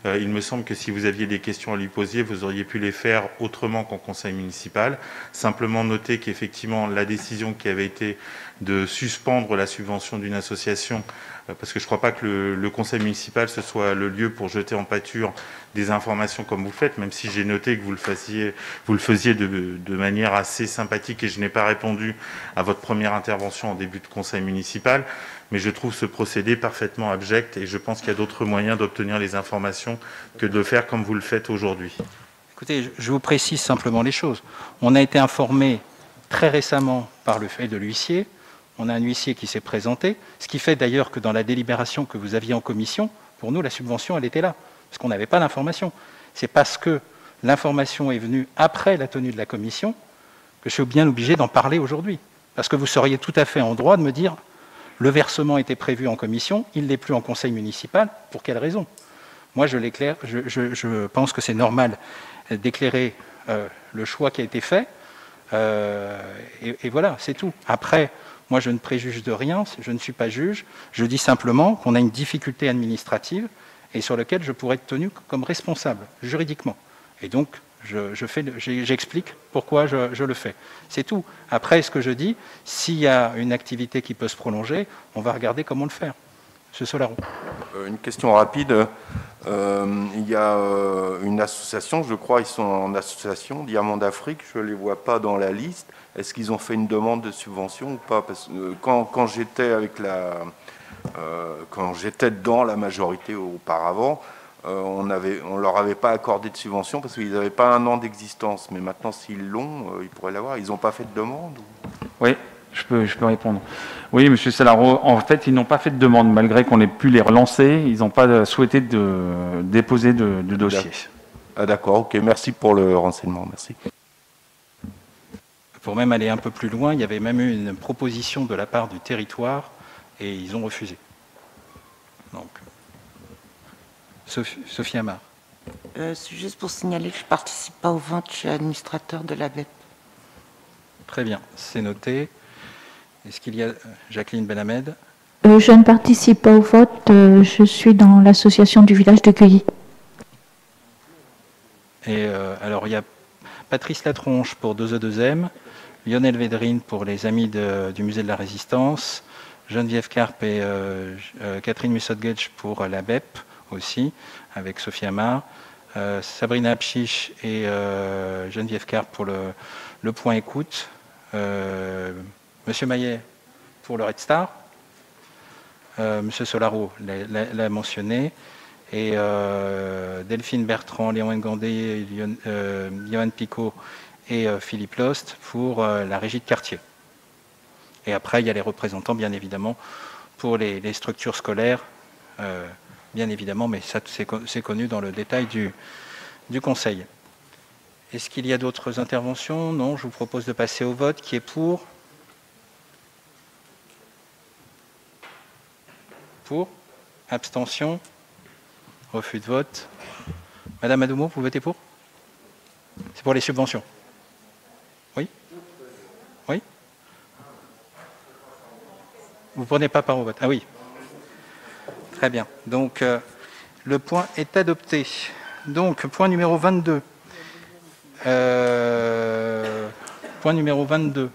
il me semble que si vous aviez des questions à lui poser, vous auriez pu les faire autrement qu'en conseil municipal. Simplement noter qu'effectivement, la décision qui avait été de suspendre la subvention d'une association, parce que je ne crois pas que le conseil municipal, ce soit le lieu pour jeter en pâture des informations comme vous le faites, même si j'ai noté que vous le faisiez de manière assez sympathique et je n'ai pas répondu à votre première intervention en début de conseil municipal. Mais je trouve ce procédé parfaitement abject et je pense qu'il y a d'autres moyens d'obtenir les informations que de le faire comme vous le faites aujourd'hui. Écoutez, je vous précise simplement les choses. On a été informé très récemment par le fait de l'huissier. On a un huissier qui s'est présenté, ce qui fait d'ailleurs que dans la délibération que vous aviez en commission, pour nous, la subvention, elle était là, parce qu'on n'avait pas l'information. C'est parce que l'information est venue après la tenue de la commission que je suis bien obligé d'en parler aujourd'hui. Parce que vous seriez tout à fait en droit de me dire le versement était prévu en commission, il n'est plus en conseil municipal, pour quelle raison? Moi, je pense que c'est normal d'éclairer le choix qui a été fait, et voilà, c'est tout. Après, moi, je ne préjuge de rien, je ne suis pas juge, je dis simplement qu'on a une difficulté administrative et sur laquelle je pourrais être tenu comme responsable, juridiquement. Et donc, j'explique pourquoi je le fais. C'est tout. Après, ce que je dis, s'il y a une activité qui peut se prolonger, on va regarder comment le faire. Monsieur Solaro. Une question rapide. Il y a une association, je crois, ils sont en association, Diamant d'Afrique, je ne les vois pas dans la liste. Est-ce qu'ils ont fait une demande de subvention ou pas? Parce que quand j'étais quand j'étais dans la majorité auparavant, on leur avait pas accordé de subvention parce qu'ils n'avaient pas un an d'existence. Mais maintenant, s'ils l'ont, ils pourraient l'avoir. Ils n'ont pas fait de demande Oui, je peux répondre. Oui, Monsieur Salaro, en fait, ils n'ont pas fait de demande. Malgré qu'on ait pu les relancer, ils n'ont pas souhaité déposer de dossier. Ah d'accord, ok. Merci pour le renseignement. Merci. Pour même aller un peu plus loin, il y avait même eu une proposition de la part du territoire et ils ont refusé. Donc, Sophie Amar. C'est juste pour signaler que je ne participe pas au vote, je suis administrateur de la BEP. Très bien, c'est noté. Est-ce qu'il y a Jacqueline Benhamed? Je ne participe pas au vote, je suis dans l'association du village de Cueilly. Et alors, il y a Patrice Latronche pour 2E2M, Lionel Védrine pour les Amis du Musée de la Résistance, Geneviève Carpe et Catherine Mussot-Gedge pour la BEP aussi, avec Sophie Amar, Sabrina Apchiche et Geneviève Carpe pour le point écoute, Monsieur Maillet pour le Red Star, Monsieur Solaro l'a mentionné, et Delphine Bertrand, Léon Ngandé, Johan Picot et Philippe Lost pour la régie de quartier. Et après, il y a les représentants, bien évidemment, pour les structures scolaires, bien évidemment, mais ça, c'est connu dans le détail du Conseil. Est-ce qu'il y a d'autres interventions? Non, je vous propose de passer au vote. Qui est pour? Pour? Abstention? Refus de vote. Madame Adoumo, vous votez pour? C'est pour les subventions? Oui? Oui? Vous ne prenez pas part au vote? Ah oui. Très bien. Donc, le point est adopté. Donc, point numéro 22. Point numéro 22.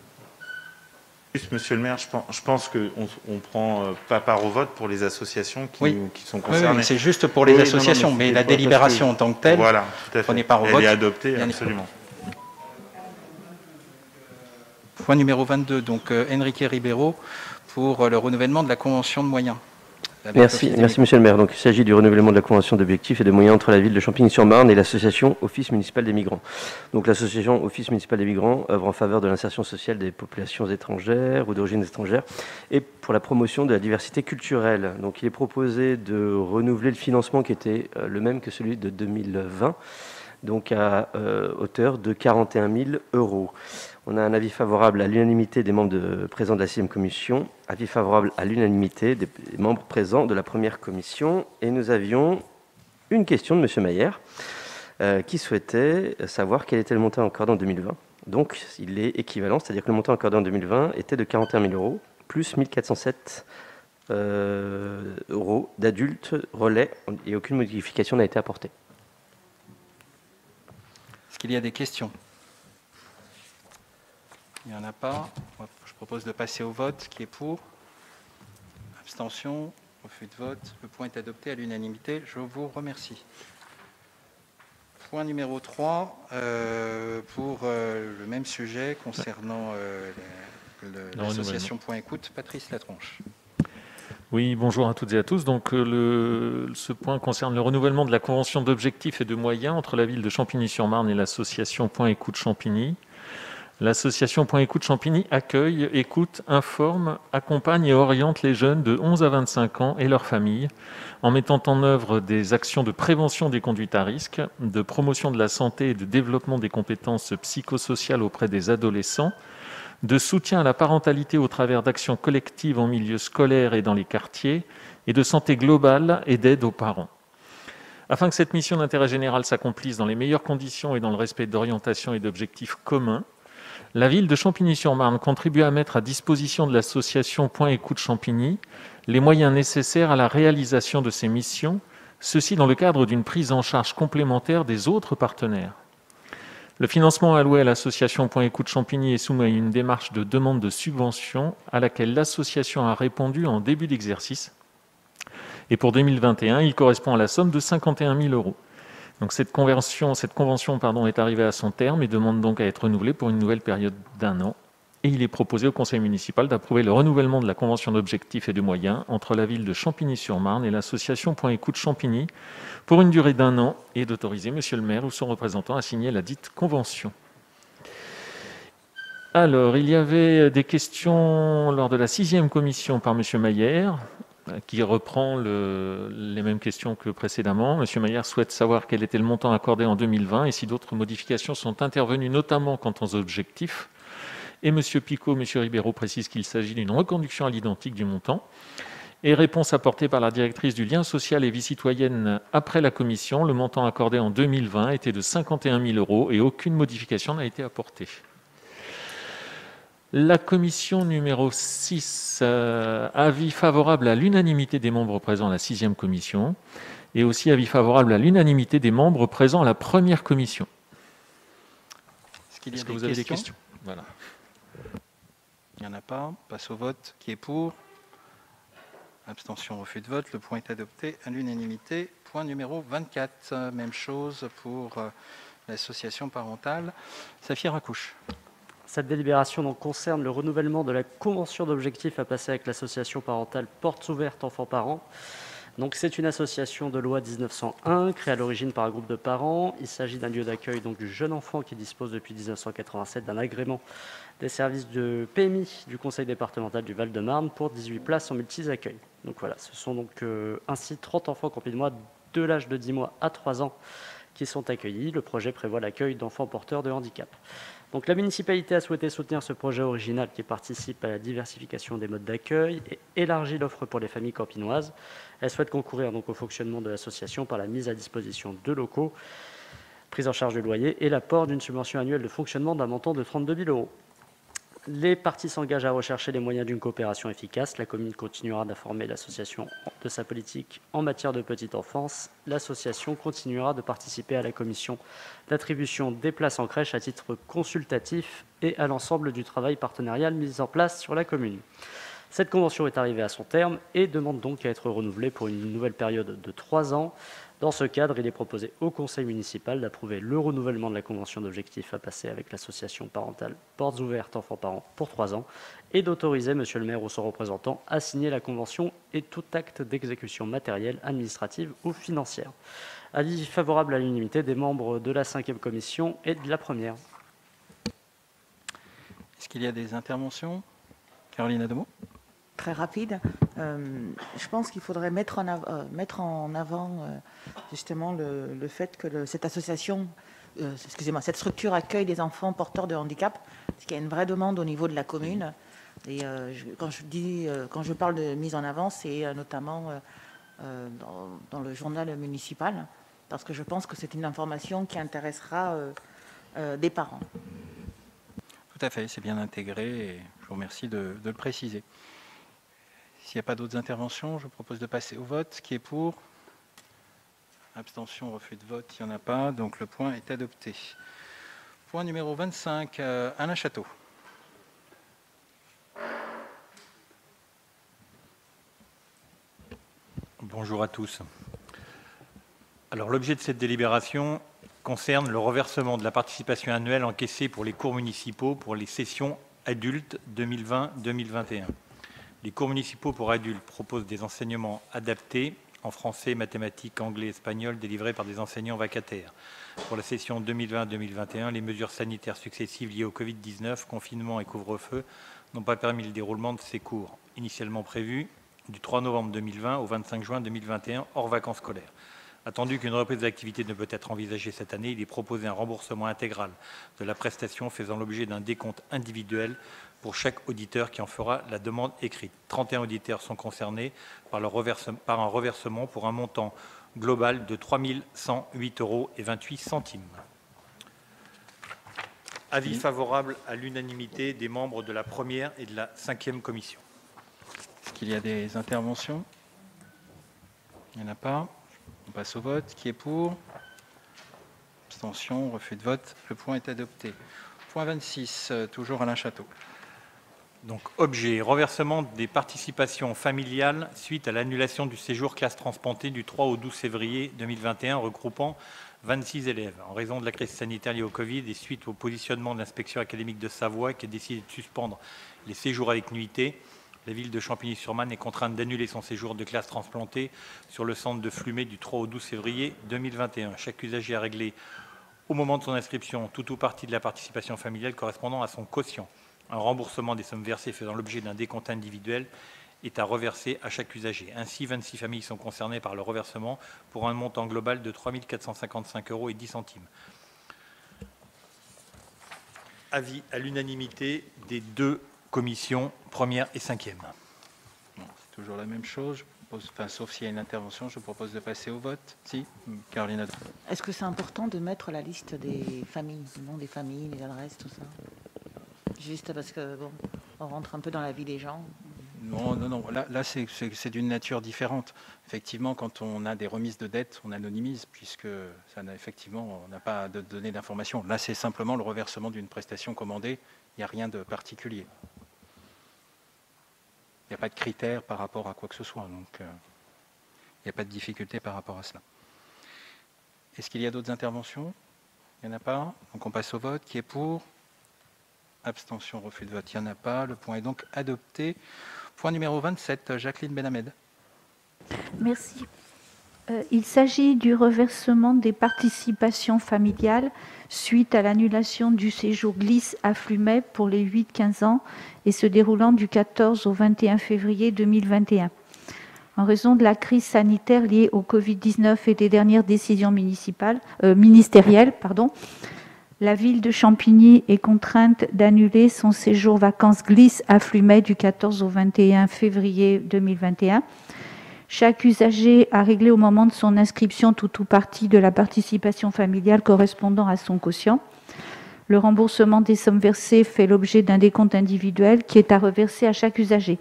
Juste, Monsieur le maire, je pense qu'on ne prend pas part au vote pour les associations qui sont concernées. Oui, c'est juste pour les associations, mais la délibération en tant que telle, voilà, tout à fait. Prenez part au vote. Elle est adoptée, absolument. Point numéro 22, donc Enrique Ribeiro pour le renouvellement de la convention de moyens. Merci Monsieur le maire. Donc, il s'agit du renouvellement de la convention d'objectifs et de moyens entre la ville de Champigny-sur-Marne et l'association Office municipal des migrants. Donc l'association Office municipal des migrants œuvre en faveur de l'insertion sociale des populations étrangères ou d'origine étrangère et pour la promotion de la diversité culturelle. Donc il est proposé de renouveler le financement qui était le même que celui de 2020, donc à hauteur de 41 000 €. On a un avis favorable à l'unanimité des membres présents de la 6e commission, avis favorable à l'unanimité des membres présents de la 1re commission. Et nous avions une question de M. Mayer qui souhaitait savoir quel était le montant accordé en 2020. Donc il est équivalent, c'est-à-dire que le montant accordé en 2020 était de 41 000 € plus 1 407 € d'adultes relais et aucune modification n'a été apportée. Est-ce qu'il y a des questions? Il n'y en a pas. Je propose de passer au vote. Qui est pour? Abstention? Refus de vote. Le point est adopté à l'unanimité. Je vous remercie. Point numéro 3, pour le même sujet concernant l'association Point Écoute. Patrice Latronche. Oui, bonjour à toutes et à tous. Donc, ce point concerne le renouvellement de la convention d'objectifs et de moyens entre la ville de Champigny-sur-Marne et l'association Point Écoute Champigny. L'association Point Écoute Champigny accueille, écoute, informe, accompagne et oriente les jeunes de 11 à 25 ans et leurs familles en mettant en œuvre des actions de prévention des conduites à risque, de promotion de la santé et de développement des compétences psychosociales auprès des adolescents, de soutien à la parentalité au travers d'actions collectives en milieu scolaire et dans les quartiers, et de santé globale et d'aide aux parents. Afin que cette mission d'intérêt général s'accomplisse dans les meilleures conditions et dans le respect d'orientations et d'objectifs communs, la ville de Champigny-sur-Marne contribue à mettre à disposition de l'association Point Écoute Champigny les moyens nécessaires à la réalisation de ces missions, ceci dans le cadre d'une prise en charge complémentaire des autres partenaires. Le financement alloué à l'association Point Écoute Champigny est soumis à une démarche de demande de subvention à laquelle l'association a répondu en début d'exercice. Et pour 2021, il correspond à la somme de 51 000 €. Donc cette convention est arrivée à son terme et demande donc à être renouvelée pour une nouvelle période d'1 an. Et il est proposé au conseil municipal d'approuver le renouvellement de la convention d'objectifs et de moyens entre la ville de Champigny-sur-Marne et l'association Point Écoute Champigny pour une durée d'1 an et d'autoriser monsieur le maire ou son représentant à signer la dite convention. Alors, il y avait des questions lors de la 6e commission par monsieur Mayer, qui reprend les mêmes questions que précédemment. M. Mayer souhaite savoir quel était le montant accordé en 2020 et si d'autres modifications sont intervenues, notamment quant aux objectifs. Et M. Picot, M. Ribeiro précise qu'il s'agit d'une reconduction à l'identique du montant. Et réponse apportée par la directrice du lien social et vie citoyenne après la commission, le montant accordé en 2020 était de 51 000 € et aucune modification n'a été apportée. La commission numéro 6, avis favorable à l'unanimité des membres présents à la 6e commission et aussi avis favorable à l'unanimité des membres présents à la 1re commission. Est-ce que vous avez des questions? Voilà. Il n'y en a pas. On passe au vote. Qui est pour? Abstention, refus de vote. Le point est adopté à l'unanimité. Point numéro 24. Même chose pour l'association parentale. Safia Rakouche. Cette délibération donc concerne le renouvellement de la convention d'objectifs à passer avec l'association parentale Portes Ouvertes Enfants-Parents. Donc c'est une association de loi 1901 créée à l'origine par un groupe de parents. Il s'agit d'un lieu d'accueil donc du jeune enfant qui dispose depuis 1987 d'un agrément des services de PMI du conseil départemental du Val-de-Marne pour 18 places en multi-accueil. Donc voilà, ce sont donc ainsi 30 enfants campinois de l'âge de 10 mois à 3 ans qui sont accueillis. Le projet prévoit l'accueil d'enfants porteurs de handicap. Donc la municipalité a souhaité soutenir ce projet original qui participe à la diversification des modes d'accueil et élargit l'offre pour les familles campinoises. Elle souhaite concourir donc au fonctionnement de l'association par la mise à disposition de locaux, prise en charge du loyer et l'apport d'une subvention annuelle de fonctionnement d'un montant de 32 000 €. Les parties s'engagent à rechercher les moyens d'une coopération efficace. La commune continuera d'informer l'association de sa politique en matière de petite enfance. L'association continuera de participer à la commission d'attribution des places en crèche à titre consultatif et à l'ensemble du travail partenarial mis en place sur la commune. Cette convention est arrivée à son terme et demande donc à être renouvelée pour une nouvelle période de 3 ans. Dans ce cadre, il est proposé au conseil municipal d'approuver le renouvellement de la convention d'objectifs à passer avec l'association parentale Portes Ouvertes Enfants-Parents pour 3 ans et d'autoriser monsieur le maire ou son représentant à signer la convention et tout acte d'exécution matérielle, administrative ou financière. Avis favorable à l'unanimité des membres de la 5e commission et de la première. Est-ce qu'il y a des interventions? Caroline Adamo. Très rapide. Je pense qu'il faudrait mettre en avant justement le fait que cette association, cette structure accueille des enfants porteurs de handicap, parce qu'il y a une vraie demande au niveau de la commune. Et quand je parle de mise en avant, c'est notamment dans le journal municipal, parce que je pense que c'est une information qui intéressera des parents. Tout à fait, c'est bien intégré et je vous remercie de le préciser. S'il n'y a pas d'autres interventions, je vous propose de passer au vote. Qui est pour? Abstention, refus de vote, il n'y en a pas, donc le point est adopté. Point numéro 25, Alain Château. Bonjour à tous. Alors l'objet de cette délibération concerne le reversement de la participation annuelle encaissée pour les cours municipaux pour les sessions adultes 2020-2021. Les cours municipaux pour adultes proposent des enseignements adaptés en français, mathématiques, anglais, espagnol, délivrés par des enseignants vacataires. Pour la session 2020-2021, les mesures sanitaires successives liées au Covid-19, confinement et couvre-feu n'ont pas permis le déroulement de ces cours, initialement prévus du 3 novembre 2020 au 25 juin 2021, hors vacances scolaires. Attendu qu'une reprise de l'activité ne peut être envisagée cette année, il est proposé un remboursement intégral de la prestation faisant l'objet d'un décompte individuel pour chaque auditeur qui en fera la demande écrite. 31 auditeurs sont concernés par un reversement pour un montant global de 3 108,28 €. Avis favorable à l'unanimité des membres de la première et de la 5e commission. Est-ce qu'il y a des interventions? Il n'y en a pas. On passe au vote. Qui est pour? Abstention, refus de vote. Le point est adopté. Point 26, toujours Alain Château. Donc, objet, reversement des participations familiales suite à l'annulation du séjour classe transplantée du 3 au 12 février 2021, regroupant 26 élèves. En raison de la crise sanitaire liée au Covid et suite au positionnement de l'inspection académique de Savoie qui a décidé de suspendre les séjours avec nuitée, la ville de Champigny-sur-Marne est contrainte d'annuler son séjour de classe transplantée sur le centre de Flumet du 3 au 12 février 2021. Chaque usager a réglé au moment de son inscription tout ou partie de la participation familiale correspondant à son quotient. Un remboursement des sommes versées faisant l'objet d'un décompte individuel est à reverser à chaque usager. Ainsi, 26 familles sont concernées par le reversement pour un montant global de 3 455,10 €. Avis à l'unanimité des deux commissions, première et 5e. Bon, c'est toujours la même chose. Je propose, sauf s'il y a une intervention, je propose de passer au vote. Si, Caroline Adamo. Est-ce que c'est important de mettre la liste des familles, le nom des familles, les adresses, tout ça? Juste parce que, bon, on rentre un peu dans la vie des gens. Non. Là c'est d'une nature différente. Effectivement, quand on a des remises de dettes, on anonymise, puisque effectivement, on n'a pas de données d'information. Là, c'est simplement le reversement d'une prestation commandée. Il n'y a rien de particulier. Il n'y a pas de critères par rapport à quoi que ce soit. Donc, il n'y a pas de difficulté par rapport à cela. Est-ce qu'il y a d'autres interventions? Il n'y en a pas. Donc, on passe au vote. Qui est pour? Abstention, refus de vote, il n'y en a pas. Le point est donc adopté. Point numéro 27, Jacqueline Benhamed. Merci. Il s'agit du reversement des participations familiales suite à l'annulation du séjour glisse à Flumet pour les 8-15 ans et se déroulant du 14 au 21 février 2021. En raison de la crise sanitaire liée au Covid-19 et des dernières décisions ministérielles, la ville de Champigny est contrainte d'annuler son séjour vacances glisse à Flumet du 14 au 21 février 2021. Chaque usager a réglé au moment de son inscription tout ou partie de la participation familiale correspondant à son quotient. Le remboursement des sommes versées fait l'objet d'un décompte individuel qui est à reverser à chaque usager.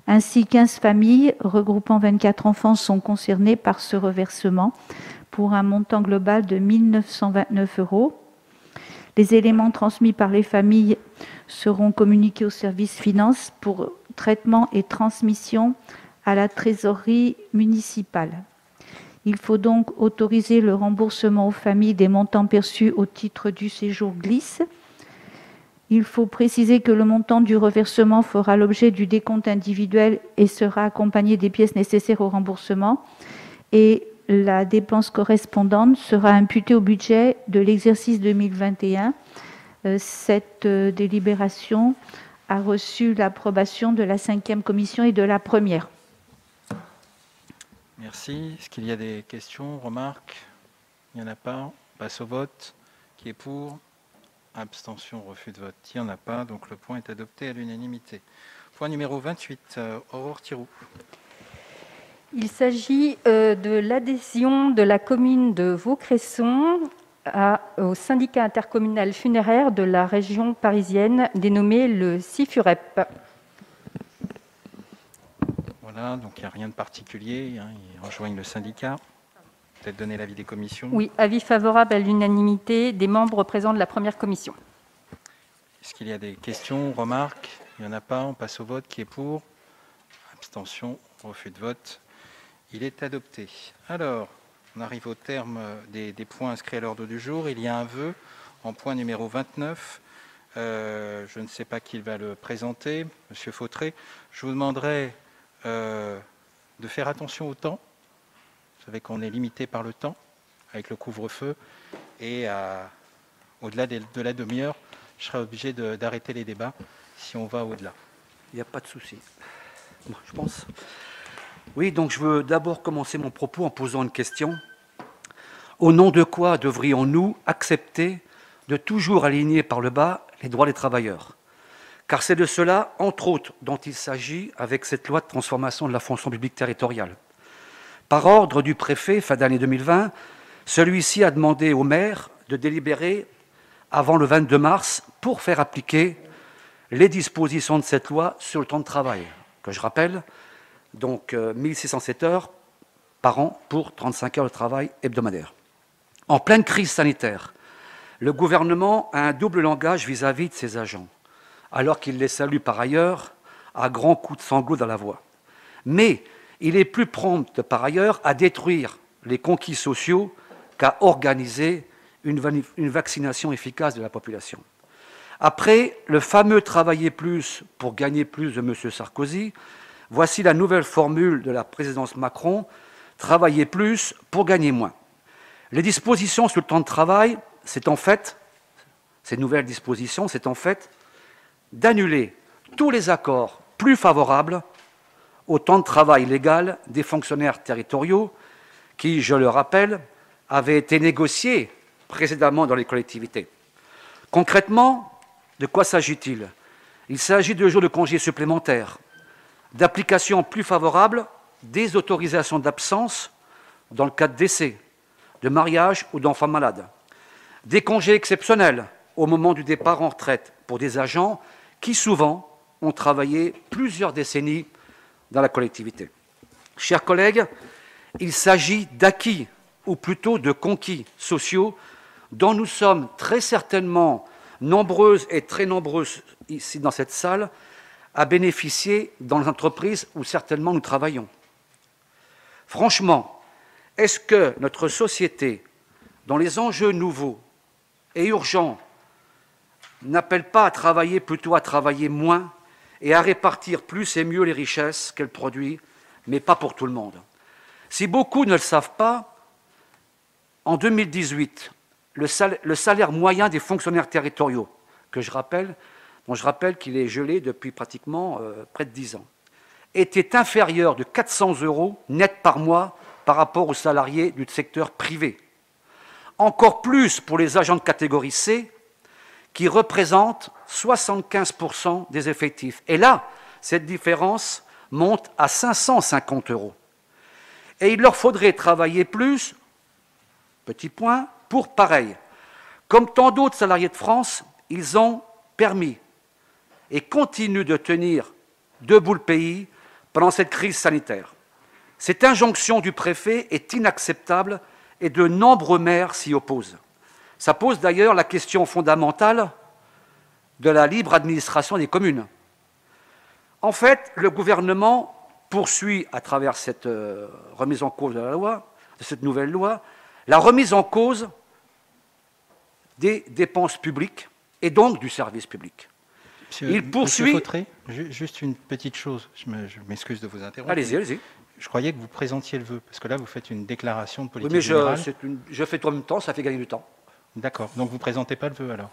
Ainsi, 15 familles regroupant 24 enfants sont concernées par ce reversement pour un montant global de 1 929 €. Les éléments transmis par les familles seront communiqués au service finances pour traitement et transmission à la trésorerie municipale. Il faut donc autoriser le remboursement aux familles des montants perçus au titre du séjour glisse. Il faut préciser que le montant du reversement fera l'objet du décompte individuel et sera accompagné des pièces nécessaires au remboursement. Et la dépense correspondante sera imputée au budget de l'exercice 2021. Cette délibération a reçu l'approbation de la 5e commission et de la 1re. Merci. Est-ce qu'il y a des questions, remarques? Il n'y en a pas. On passe au vote. Qui est pour? Abstention, refus de vote. Il n'y en a pas. Donc le point est adopté à l'unanimité. Point numéro 28. Aurore Thiroux. Il s'agit de l'adhésion de la commune de Vaucresson au syndicat intercommunal funéraire de la région parisienne dénommé le CIFUREP. Voilà, donc il n'y a rien de particulier. Ils rejoignent le syndicat. Peut-être donner l'avis des commissions. Oui, avis favorable à l'unanimité des membres présents de la 1re commission. Est-ce qu'il y a des questions, remarques? Il n'y en a pas. On passe au vote. Qui est pour? Abstention, refus de vote. Il est adopté. Alors, on arrive au terme des points inscrits à l'ordre du jour. Il y a un vœu en point numéro 29. Je ne sais pas qui va le présenter. Monsieur Fautré, je vous demanderai de faire attention au temps. Vous savez qu'on est limité par le temps avec le couvre-feu. Et au-delà de la demi-heure, je serai obligé d'arrêter les débats si on va au-delà. Il n'y a pas de souci. Bon, je pense. Oui, donc je veux d'abord commencer mon propos en posant une question. Au nom de quoi devrions-nous accepter de toujours aligner par le bas les droits des travailleurs? Car c'est de cela, entre autres, dont il s'agit avec cette loi de transformation de la fonction publique territoriale. Par ordre du préfet, fin d'année 2020, celui-ci a demandé au maire de délibérer avant le 22 mars pour faire appliquer les dispositions de cette loi sur le temps de travail, que je rappelle, donc 1607 heures par an pour 35 heures de travail hebdomadaire. En pleine crise sanitaire, le gouvernement a un double langage vis-à-vis de ses agents, alors qu'il les salue par ailleurs à grands coups de sanglot dans la voix. Mais il est plus prompt par ailleurs à détruire les conquis sociaux qu'à organiser une vaccination efficace de la population. Après le fameux « travailler plus pour gagner plus » de M. Sarkozy, voici la nouvelle formule de la présidence Macron, « travailler plus pour gagner moins ». Les dispositions sur le temps de travail, ces nouvelles dispositions, c'est en fait d'annuler tous les accords plus favorables au temps de travail légal des fonctionnaires territoriaux qui, je le rappelle, avaient été négociés précédemment dans les collectivités. Concrètement, de quoi s'agit-il? Il s'agit de jours de congés supplémentaires, d'applications plus favorables des autorisations d'absence dans le cas de décès, de mariage ou d'enfants malades, des congés exceptionnels au moment du départ en retraite pour des agents qui souvent ont travaillé plusieurs décennies dans la collectivité. Chers collègues, il s'agit d'acquis, ou plutôt de conquis sociaux, dont nous sommes très certainement nombreuses et très nombreuses ici dans cette salle à bénéficier dans les entreprises où certainement nous travaillons. Franchement, est-ce que notre société, dont les enjeux nouveaux et urgents, n'appelle pas à travailler, plutôt à travailler moins et à répartir plus et mieux les richesses qu'elle produit, mais pas pour tout le monde? Si beaucoup ne le savent pas, en 2018, le salaire moyen des fonctionnaires territoriaux, dont je rappelle qu'il est gelé depuis pratiquement près de 10 ans, était inférieur de 400 € net par mois par rapport aux salariés du secteur privé. Encore plus pour les agents de catégorie C, qui représentent 75% des effectifs. Et là, cette différence monte à 550 €. Et il leur faudrait travailler plus, petit point, pour pareil. Comme tant d'autres salariés de France, ils ont permis et continuent de tenir debout le pays pendant cette crise sanitaire. Cette injonction du préfet est inacceptable et de nombreux maires s'y opposent. Ça pose d'ailleurs la question fondamentale de la libre administration des communes. En fait, le gouvernement poursuit, à travers cette remise en cause de la loi, de cette nouvelle loi la remise en cause des dépenses publiques et donc du service public. Il poursuit... Monsieur Fautré, juste une petite chose, je m'excuse de vous interrompre. Allez-y, allez-y. Je croyais que vous présentiez le vœu, parce que là, vous faites une déclaration de politique oui, mais générale. Je fais tout en même temps, ça fait gagner du temps. D'accord, donc vous ne présentez pas le vœu alors?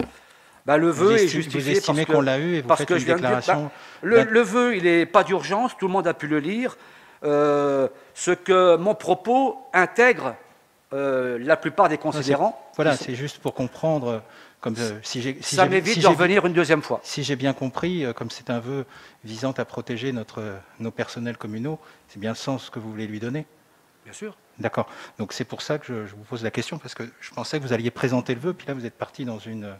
Bah, le vœu est justifié vous estimez qu'on l'a eu et vous faites une déclaration... le vœu, il n'est pas d'urgence, tout le monde a pu le lire. Ce que mon propos intègre la plupart des considérants. Voilà, c'est juste pour comprendre... ça m'évite de revenir une deuxième fois. Si j'ai bien compris, comme c'est un vœu visant à protéger nos personnels communaux, c'est bien le sens que vous voulez lui donner? Bien sûr. D'accord. Donc c'est pour ça que je vous pose la question, parce que je pensais que vous alliez présenter le vœu, puis là vous êtes parti dans une...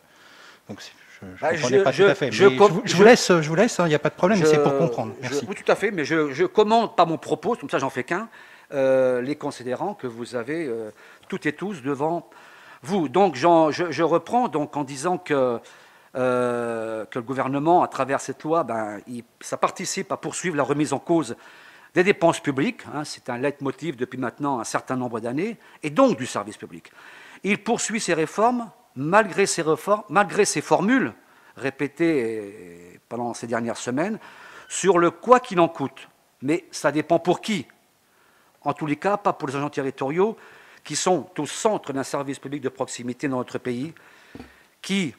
Donc je ne comprenais pas tout à fait. Je vous laisse, il n'y a pas de problème, mais c'est pour comprendre. Merci. Oui, tout à fait, mais je commande pas mon propos, comme ça j'en fais qu'un, les considérants que vous avez toutes et tous devant vous. Donc je reprends donc en disant que le gouvernement, à travers cette loi, ça participe à poursuivre la remise en cause des dépenses publiques, c'est un leitmotiv depuis maintenant un certain nombre d'années, et donc du service public. Il poursuit ces réformes malgré ces formules répétées pendant ces dernières semaines sur le quoi qu'il en coûte. Mais ça dépend pour qui. En tous les cas, pas pour les agents territoriaux qui sont au centre d'un service public de proximité dans notre pays, qui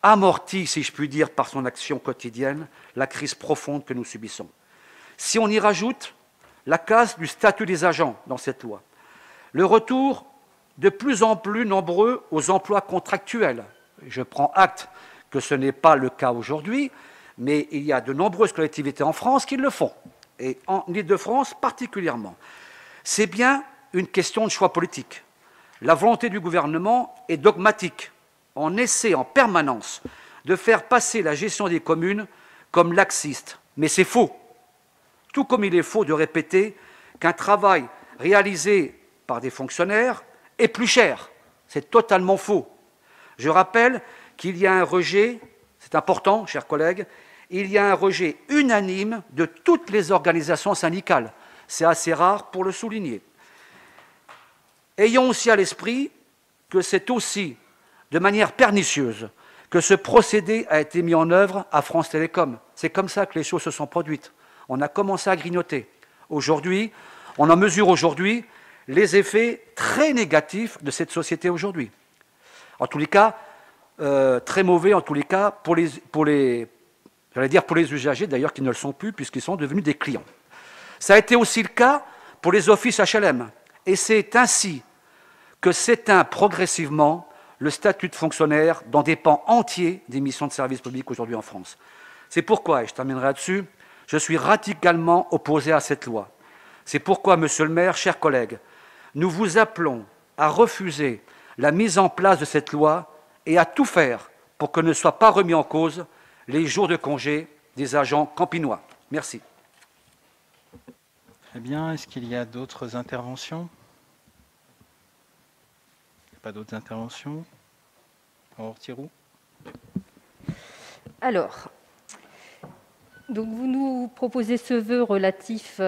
amortit, si je puis dire, par son action quotidienne, la crise profonde que nous subissons. Si on y rajoute la casse du statut des agents dans cette loi, le retour de plus en plus nombreux aux emplois contractuels, je prends acte que ce n'est pas le cas aujourd'hui, mais il y a de nombreuses collectivités en France qui le font, et en Île-de-France particulièrement. C'est bien une question de choix politique. La volonté du gouvernement est dogmatique. On essaie en permanence de faire passer la gestion des communes comme laxiste, mais c'est faux. Tout comme il est faux de répéter qu'un travail réalisé par des fonctionnaires est plus cher. C'est totalement faux. Je rappelle qu'il y a un rejet, c'est important, chers collègues, il y a un rejet unanime de toutes les organisations syndicales. C'est assez rare pour le souligner. Ayons aussi à l'esprit que c'est aussi de manière pernicieuse que ce procédé a été mis en œuvre à France Télécom. C'est comme ça que les choses se sont produites. On a commencé à grignoter. Aujourd'hui, on en mesure aujourd'hui les effets très négatifs de cette société aujourd'hui. En tous les cas, très mauvais en tous les cas pour les usagers d'ailleurs qui ne le sont plus puisqu'ils sont devenus des clients. Ça a été aussi le cas pour les offices HLM. Et c'est ainsi que s'éteint progressivement le statut de fonctionnaire dans des pans entiers des missions de service public aujourd'hui en France. C'est pourquoi, et je terminerai là-dessus, je suis radicalement opposé à cette loi. C'est pourquoi, monsieur le maire, chers collègues, nous vous appelons à refuser la mise en place de cette loi et à tout faire pour que ne soient pas remis en cause les jours de congé des agents campinois. Merci. Très bien. Est-ce qu'il y a d'autres interventions? Pas d'autres interventions? Ortirou. Alors, donc vous nous proposez ce vœu relatif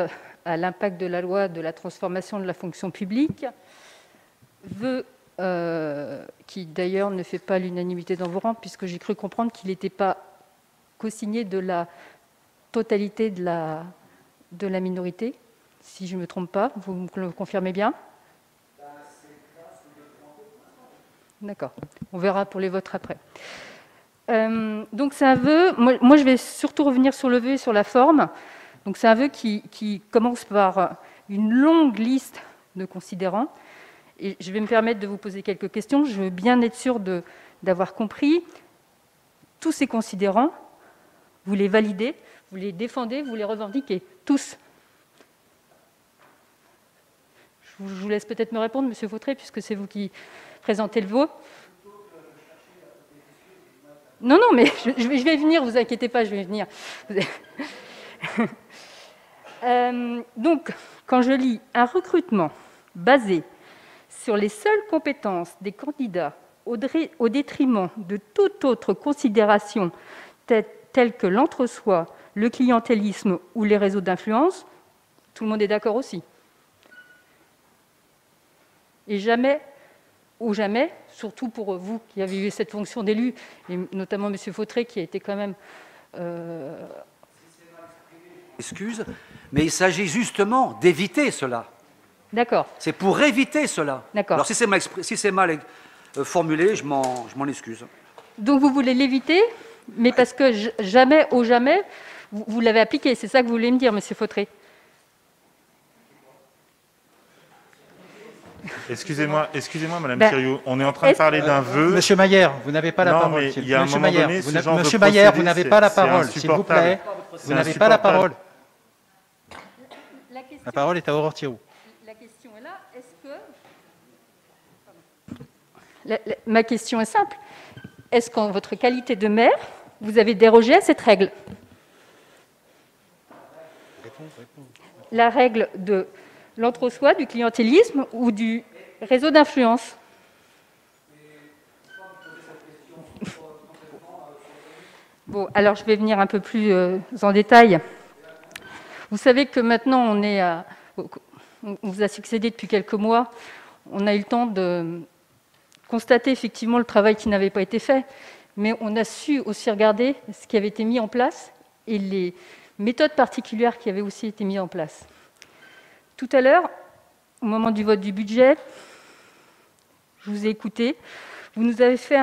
à l'impact de la loi de la transformation de la fonction publique, vœu qui d'ailleurs ne fait pas l'unanimité dans vos rangs, puisque j'ai cru comprendre qu'il n'était pas co-signé de la totalité de la minorité, si je ne me trompe pas, vous me le confirmez bien? D'accord, on verra pour les votes après. Donc c'est un vœu, moi je vais surtout revenir sur le vœu et sur la forme. Donc c'est un vœu qui commence par une longue liste de considérants. Et je vais me permettre de vous poser quelques questions. Je veux bien être sûre d'avoir compris. Tous ces considérants, vous les validez, vous les défendez, vous les revendiquez, tous. Je vous laisse peut-être me répondre, Monsieur Fautré, puisque c'est vous qui présentez le vœu. Non, mais je vais venir, vous inquiétez pas, je vais venir. Donc, quand je lis un recrutement basé sur les seules compétences des candidats au détriment de toute autre considération telle que l'entre-soi, le clientélisme ou les réseaux d'influence, tout le monde est d'accord aussi. Et jamais, ou jamais, surtout pour vous qui avez eu cette fonction d'élu, et notamment M. Fautré qui a été quand même... Excuse, mais il s'agit justement d'éviter cela. D'accord. C'est pour éviter cela. D'accord. Alors si c'est mal formulé, je m'en excuse. Donc vous voulez l'éviter, mais parce que jamais, au jamais, vous l'avez appliqué. C'est ça que vous voulez me dire, M. Fautré? Excusez-moi, Madame Thiriou, on est en train de parler d'un vœu. Monsieur Maillère, vous n'avez pas la parole. Mais il y a un Monsieur moment Maillère, donné, ce genre de Monsieur Maillère, vous n'avez pas la procédé, parole, c'est s'il vous plaît. Vous n'avez pas la parole. La parole est à Aurore Thiriou. La question est là, est-ce que... Ma question est simple. Est-ce qu'en votre qualité de maire, vous avez dérogé à cette règle? La règle de l'entre-soi, du clientélisme ou du réseau d'influence? Bon, alors je vais venir un peu plus en détail. Vous savez que maintenant, on vous a succédé depuis quelques mois. On a eu le temps de constater effectivement le travail qui n'avait pas été fait, mais on a su aussi regarder ce qui avait été mis en place et les méthodes particulières qui avaient aussi été mises en place. Tout à l'heure, au moment du vote du budget, je vous ai écouté, vous nous avez fait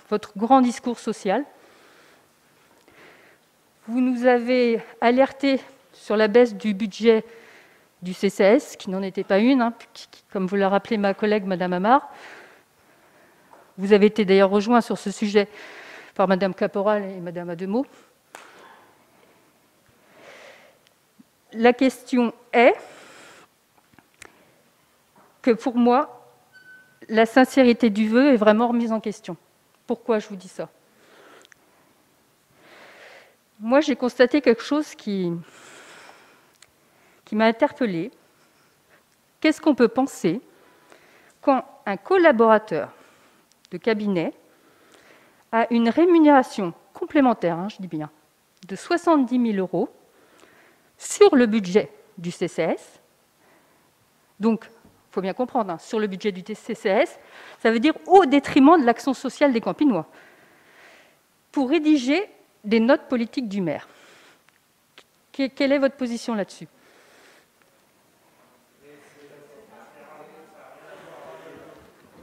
votre grand discours social. Vous nous avez alerté sur la baisse du budget du CCAS, qui n'en était pas une, comme vous l'a rappelé ma collègue Madame Amar. Vous avez été d'ailleurs rejoint sur ce sujet par Madame Caporal et Madame Ademo. La question est que pour moi, la sincérité du vœu est vraiment remise en question. Pourquoi je vous dis ça? Moi, j'ai constaté quelque chose qui m'a interpellée. Qu'est-ce qu'on peut penser quand un collaborateur de cabinet a une rémunération complémentaire, je dis bien, de 70 000 € sur le budget du CCAS? Donc, il faut bien comprendre, sur le budget du CCAS, ça veut dire au détriment de l'action sociale des Campinois, pour rédiger des notes politiques du maire. Quelle est votre position là-dessus?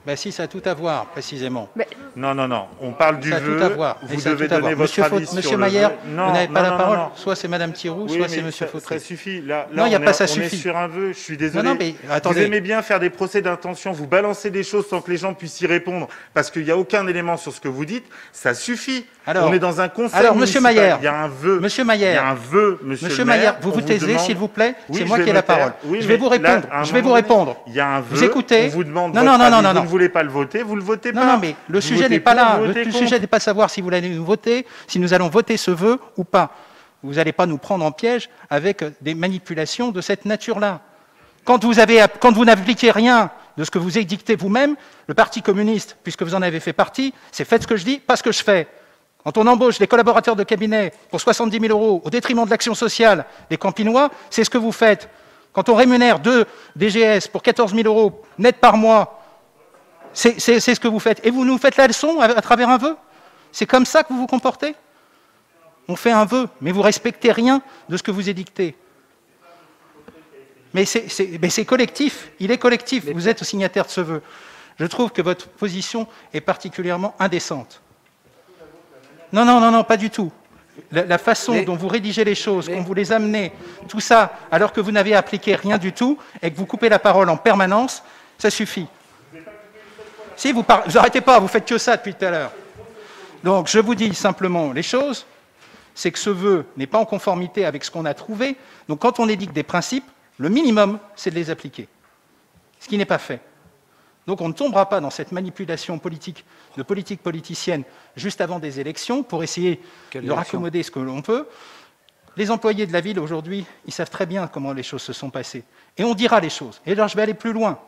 Ben si, ça a tout à voir, précisément. Mais... Non, on parle du vœu. Ça a tout à voir. Vous devez donner votre avis sur Monsieur le Maillère, vœu. vous n'avez pas la parole. Soit c'est Madame Thiriou, Oui, soit c'est mais Monsieur Fautré. Ça suffit. Là, non, il n'y a pas ça on suffit. est sur un vœu, je suis désolé. Non, mais attendez. Vous aimez bien faire des procès d'intention, vous balancez des choses sans que les gens puissent y répondre, parce qu'il n'y a aucun élément sur ce que vous dites. Ça suffit. Alors, on est dans un conseil alors, Monsieur municipal. Maillère, il y a un vœu. Monsieur Maillère, il y a un vœu, Monsieur Maillère, le maire, vous vous taisez, s'il vous plaît. Oui, c'est moi qui ai la parole. Oui, je vais vous répondre. Je vais vous répondre. Il y a un vœu. Vous écoutez. On vous demande non, votre non, avis, non, vous ne voulez pas le voter, vous le votez pas. Non, mais le sujet n'est pas là. Le sujet n'est pas de savoir si vous allez nous voter, si nous allons voter ce vœu ou pas. Vous n'allez pas nous prendre en piège avec des manipulations de cette nature-là. Quand vous n'appliquez rien de ce que vous édictez vous-même, le Parti communiste, puisque vous en avez fait partie, c'est faites ce que je dis, pas ce que je fais. Quand on embauche des collaborateurs de cabinet pour 70 000 € au détriment de l'action sociale des Campinois, c'est ce que vous faites. Quand on rémunère 2 DGS pour 14 000 € net par mois, c'est ce que vous faites. Et vous nous faites la leçon à travers un vœu? C'est comme ça que vous vous comportez? On fait un vœu, mais vous ne respectez rien de ce que vous édictez. Mais c'est collectif, il est collectif, vous êtes signataire de ce vœu. Je trouve que votre position est particulièrement indécente. Non, pas du tout. La façon dont vous rédigez les choses, qu'on vous les amenez, tout ça, alors que vous n'avez appliqué rien du tout, et que vous coupez la parole en permanence, ça suffit. Si vous n'arrêtez pas, vous faites que ça depuis tout à l'heure. Donc je vous dis simplement les choses, c'est que ce vœu n'est pas en conformité avec ce qu'on a trouvé. Donc quand on édicte des principes, le minimum, c'est de les appliquer. Ce qui n'est pas fait. Donc on ne tombera pas dans cette manipulation politique, de politique politicienne, juste avant des élections, pour essayer de raccommoder ce que l'on peut. Les employés de la ville, aujourd'hui, ils savent très bien comment les choses se sont passées. Et on dira les choses. Et alors je vais aller plus loin.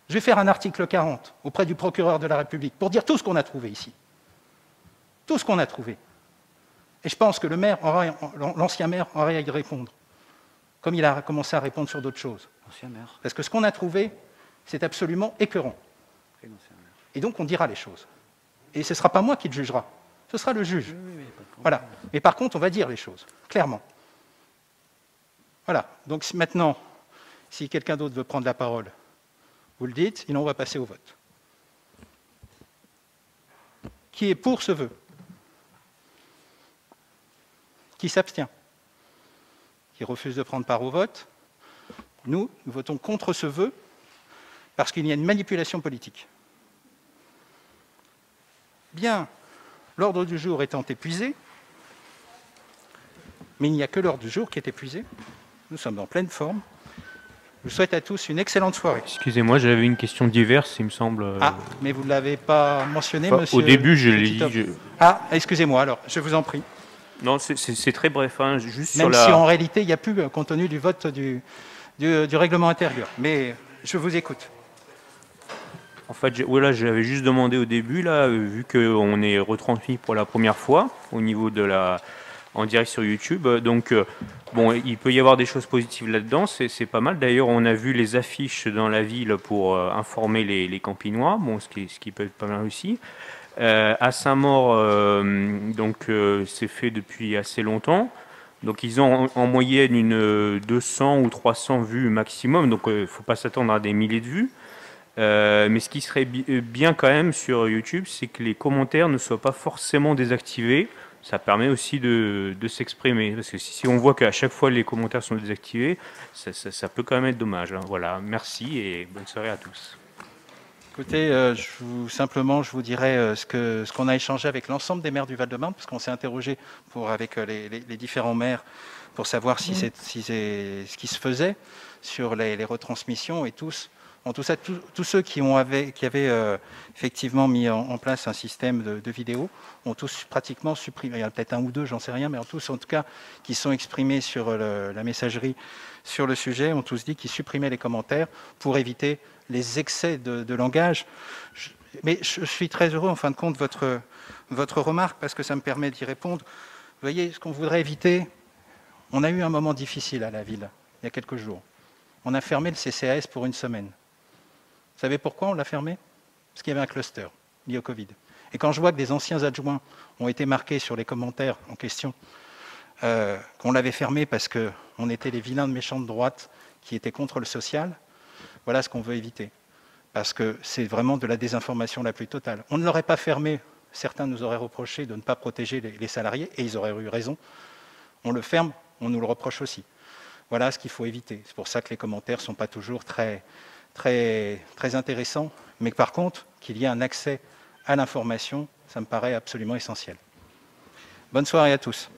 Je vais faire un article 40 auprès du procureur de la République pour dire tout ce qu'on a trouvé ici. Tout ce qu'on a trouvé. Et je pense que l'ancien maire aurait à y répondre, comme il a commencé à répondre sur d'autres choses. Parce que ce qu'on a trouvé, C'est absolument écœurant. Et donc, on dira les choses. Et ce ne sera pas moi qui le jugera, ce sera le juge. Voilà. Mais par contre, on va dire les choses, clairement. Voilà. Donc maintenant, si quelqu'un d'autre veut prendre la parole, vous le dites, sinon on va passer au vote. Qui est pour ce vœu? Qui s'abstient? Qui refuse de prendre part au vote? Nous votons contre ce vœu parce qu'il y a une manipulation politique. Bien, l'ordre du jour étant épuisé, mais il n'y a que l'ordre du jour qui est épuisé, nous sommes en pleine forme. Je vous souhaite à tous une excellente soirée. Excusez-moi, j'avais une question diverse, il me semble. Ah, mais vous ne l'avez pas mentionné, Enfin, monsieur. Au début, je l'ai dit. Ah, excusez-moi, alors, je vous en prie. Non, c'est très bref, hein, juste Même sur la... si en réalité, il n'y a plus, compte tenu du vote du règlement intérieur. Mais je vous écoute. En fait, voilà, j'avais juste demandé au début, là, vu qu'on est retransmis pour la première fois au niveau de en direct sur YouTube. Donc, bon, il peut y avoir des choses positives là-dedans, c'est pas mal. D'ailleurs, on a vu les affiches dans la ville pour informer les Campinois, bon, ce qui peut être pas mal aussi. À Saint-Maur, donc, c'est fait depuis assez longtemps. Donc, ils ont en moyenne une 200 ou 300 vues maximum. Donc, il ne faut pas s'attendre à des milliers de vues. Mais ce qui serait bien quand même sur YouTube, c'est que les commentaires ne soient pas forcément désactivés. Ça permet aussi de s'exprimer. Parce que si on voit qu'à chaque fois les commentaires sont désactivés, ça peut quand même être dommage. Hein. Voilà, merci et bonne soirée à tous. Écoutez, simplement, je vous dirais ce qu'on a échangé avec l'ensemble des maires du Val-de-Marne, parce qu'on s'est interrogé avec les différents maires pour savoir si c'est ce qui se faisait sur les retransmissions, et tous ceux qui avaient effectivement mis en place un système de vidéo ont tous pratiquement supprimé, il y en a peut-être un ou deux, j'en sais rien, mais tous en tout cas qui sont exprimés sur la messagerie sur le sujet, ont tous dit qu'ils supprimaient les commentaires pour éviter les excès de langage. Mais je suis très heureux en fin de compte de votre remarque, parce que ça me permet d'y répondre. Vous voyez, ce qu'on voudrait éviter, on a eu un moment difficile à la ville, il y a quelques jours. On a fermé le CCAS pour une semaine. Vous savez pourquoi on l'a fermé? Parce qu'il y avait un cluster lié au Covid. Et quand je vois que des anciens adjoints ont été marqués sur les commentaires en question, qu'on l'avait fermé parce qu'on était les vilains de méchants de droite qui étaient contre le social, voilà ce qu'on veut éviter. Parce que c'est vraiment de la désinformation la plus totale. On ne l'aurait pas fermé, certains nous auraient reproché de ne pas protéger les salariés, et ils auraient eu raison. On le ferme, on nous le reproche aussi. Voilà ce qu'il faut éviter. C'est pour ça que les commentaires ne sont pas toujours très intéressants, mais par contre, qu'il y ait un accès à l'information, ça me paraît absolument essentiel. Bonne soirée à tous.